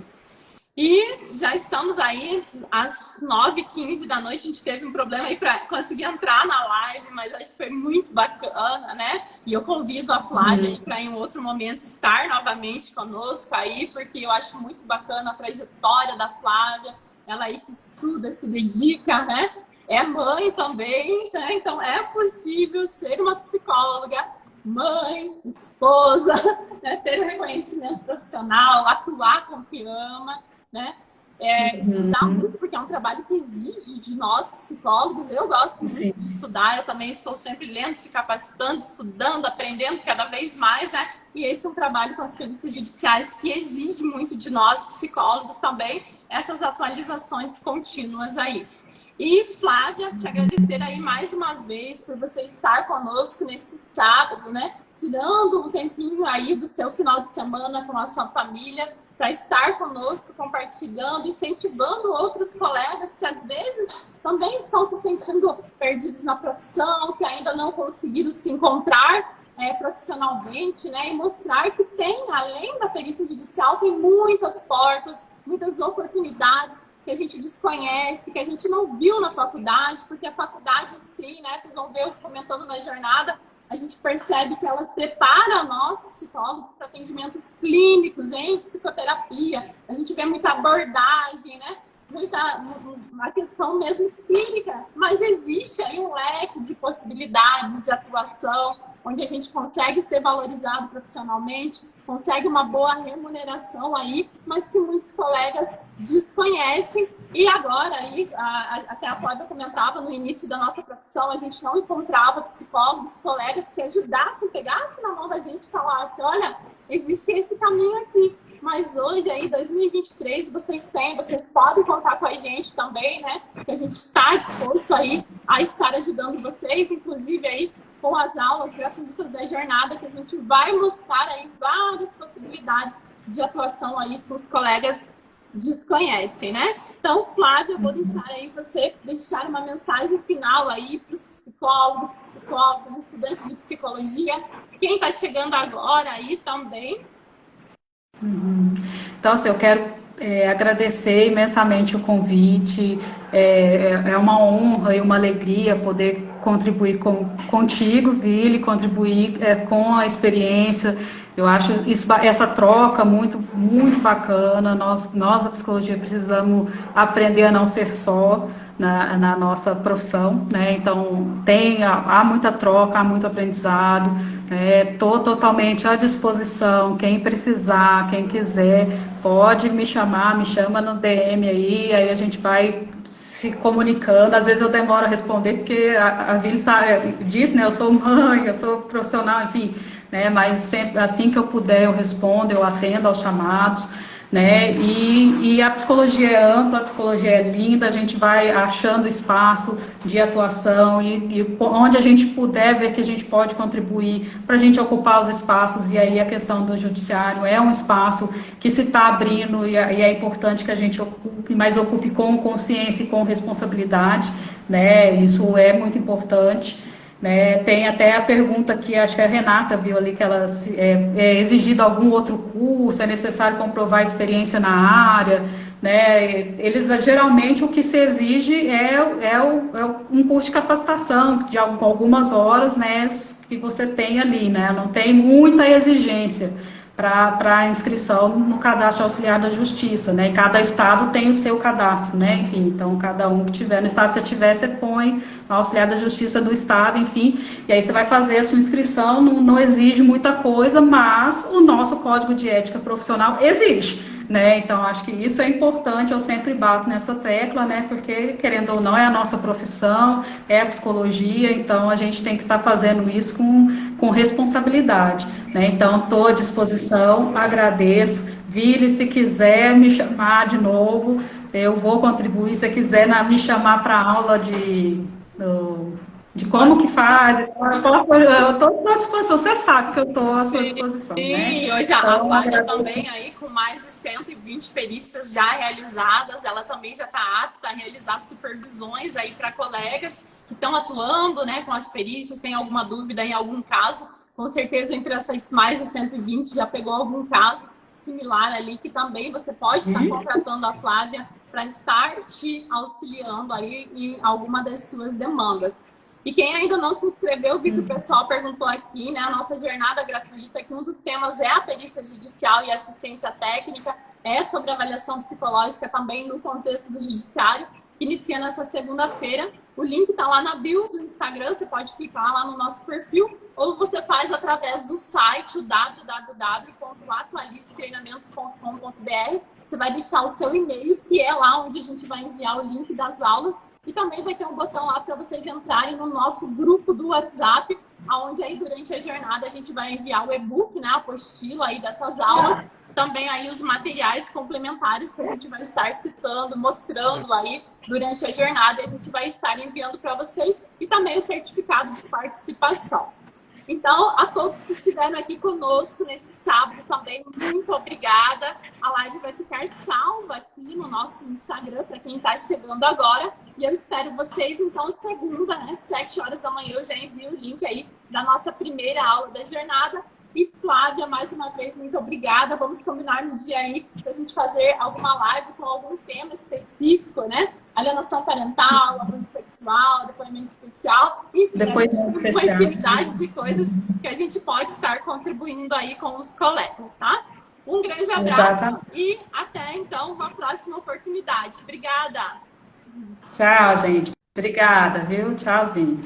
E já estamos aí às 9h15 da noite. A gente teve um problema aí para conseguir entrar na live, mas acho que foi muito bacana, né? E eu convido a Flávia aí para em um outro momento estar novamente conosco aí, porque eu acho muito bacana a trajetória da Flávia. Ela aí que estuda, se dedica, né? É mãe também, né? Então é possível ser uma psicóloga, mãe, esposa, né? Ter um reconhecimento profissional, atuar com o que ama, né? Estudar muito, porque é um trabalho que exige de nós, psicólogos. Eu gosto muito de estudar, eu também estou sempre lendo, se capacitando, estudando, aprendendo cada vez mais, né? E esse é um trabalho com as perícias judiciais que exige muito de nós, psicólogos também, essas atualizações contínuas aí. E, Flávia, te agradecer aí mais uma vez por você estar conosco nesse sábado, né? Tirando um tempinho aí do seu final de semana com a sua família, para estar conosco, compartilhando, incentivando outros colegas que às vezes também estão se sentindo perdidos na profissão, que ainda não conseguiram se encontrar profissionalmente, né? E mostrar que tem, além da perícia judicial, tem muitas portas, muitas oportunidades que a gente desconhece, que a gente não viu na faculdade, porque a faculdade, sim, né? Vocês vão ver eu comentando na jornada, a gente percebe que ela prepara nós, psicólogos, para atendimentos clínicos em psicoterapia. A gente vê muita abordagem, né? Uma questão mesmo clínica, mas existe aí um leque de possibilidades de atuação, onde a gente consegue ser valorizado profissionalmente, consegue uma boa remuneração aí, mas que muitos colegas desconhecem. E agora, aí, até a Flávia comentava, no início da nossa profissão, a gente não encontrava psicólogos, colegas que ajudassem, pegassem na mão da gente e falassem, olha, existe esse caminho aqui. Mas hoje, aí, 2023, vocês podem contar com a gente também, né? Que a gente está disposto aí a estar ajudando vocês, inclusive aí com as aulas gratuitas da jornada, que a gente vai mostrar aí várias possibilidades de atuação aí que os colegas desconhecem, né? Então, Flávia, eu vou deixar aí você deixar uma mensagem final aí para os psicólogos, estudantes de psicologia, quem está chegando agora aí também. Então, assim, eu quero agradecer imensamente o convite. É uma honra e uma alegria poder contribuir contigo, Vili, contribuir com a experiência. Eu acho essa troca muito, muito bacana. Nós, a psicologia, precisamos aprender a não ser só na nossa profissão, né? Então, há muita troca, há muito aprendizado. Estou totalmente à disposição. Quem precisar, quem quiser, pode me chamar, me chama no DM aí a gente vai se comunicando. Às vezes eu demoro a responder, porque a Vili diz, né? Eu sou mãe, eu sou profissional, enfim, né? Mas sempre, assim que eu puder, eu respondo, eu atendo aos chamados, né? E a psicologia é ampla, a psicologia é linda, a gente vai achando espaço de atuação e onde a gente puder ver que a gente pode contribuir para a gente ocupar os espaços. E aí a questão do judiciário é um espaço que se está abrindo e é importante que a gente ocupe, mas ocupe com consciência e com responsabilidade, né? Isso é muito importante. Né, tem até a pergunta que acho que a Renata viu ali, que ela é exigido algum outro curso, é necessário comprovar experiência na área, né? Eles geralmente o que se exige um curso de capacitação de algumas horas, né, que você tem ali, né? Não tem muita exigência para a inscrição no cadastro auxiliar da justiça, né? E cada estado tem o seu cadastro, né? Enfim, então cada um que tiver no estado, se tiver, você põe no auxiliar da justiça do estado, enfim, e aí você vai fazer a sua inscrição, não exige muita coisa, mas o nosso código de ética profissional exige, né? Então acho que isso é importante, eu sempre bato nessa tecla, né? Porque querendo ou não é a nossa profissão, é a psicologia, então a gente tem que estar fazendo isso com responsabilidade, né? Então estou à disposição, agradeço. Vili, se quiser me chamar de novo, eu vou contribuir. Se quiser me chamar para aula de como que faz. Então, eu estou à disposição, você sabe que eu estou à sua disposição, Sim, né? hoje a Então, Flávia também aí com mais de 120 perícias já realizadas, ela também já está apta a realizar supervisões aí para colegas que estão atuando, né, com as perícias, tem alguma dúvida em algum caso, com certeza entre essas mais de 120 já pegou algum caso similar ali, que também você pode estar contratando a Flávia para estar te auxiliando aí em alguma das suas demandas. E quem ainda não se inscreveu, vi que o pessoal perguntou aqui, né? A nossa jornada gratuita, que um dos temas é a perícia judicial e assistência técnica, é sobre avaliação psicológica também no contexto do judiciário, que inicia nessa segunda-feira. O link está lá na bio do Instagram, você pode clicar lá no nosso perfil, ou você faz através do site, o www.atualizetreinamentos.com.br. Você vai deixar o seu e-mail, que é lá onde a gente vai enviar o link das aulas. E também vai ter um botão lá para vocês entrarem no nosso grupo do WhatsApp, onde aí durante a jornada a gente vai enviar o e-book, né, a apostila aí dessas aulas, também aí os materiais complementares que a gente vai estar citando, mostrando aí durante a jornada, e a gente vai estar enviando para vocês, e também o certificado de participação. Então, a todos que estiveram aqui conosco nesse sábado também, muito obrigada. A live vai ficar salva aqui no nosso Instagram para quem está chegando agora. E eu espero vocês, então, segunda, né, 7 horas da manhã, eu já envio o link aí da nossa primeira aula da jornada. E Flávia, mais uma vez, muito obrigada. Vamos combinar no dia aí para a gente fazer alguma live com algum tema específico, né? Alienação parental, abuso sexual, depoimento especial, enfim, uma infinidade de coisas que a gente pode estar contribuindo aí com os colegas, tá? Um grande abraço e até, então, uma próxima oportunidade. Obrigada! Tchau, gente. Obrigada, viu? Tchauzinho.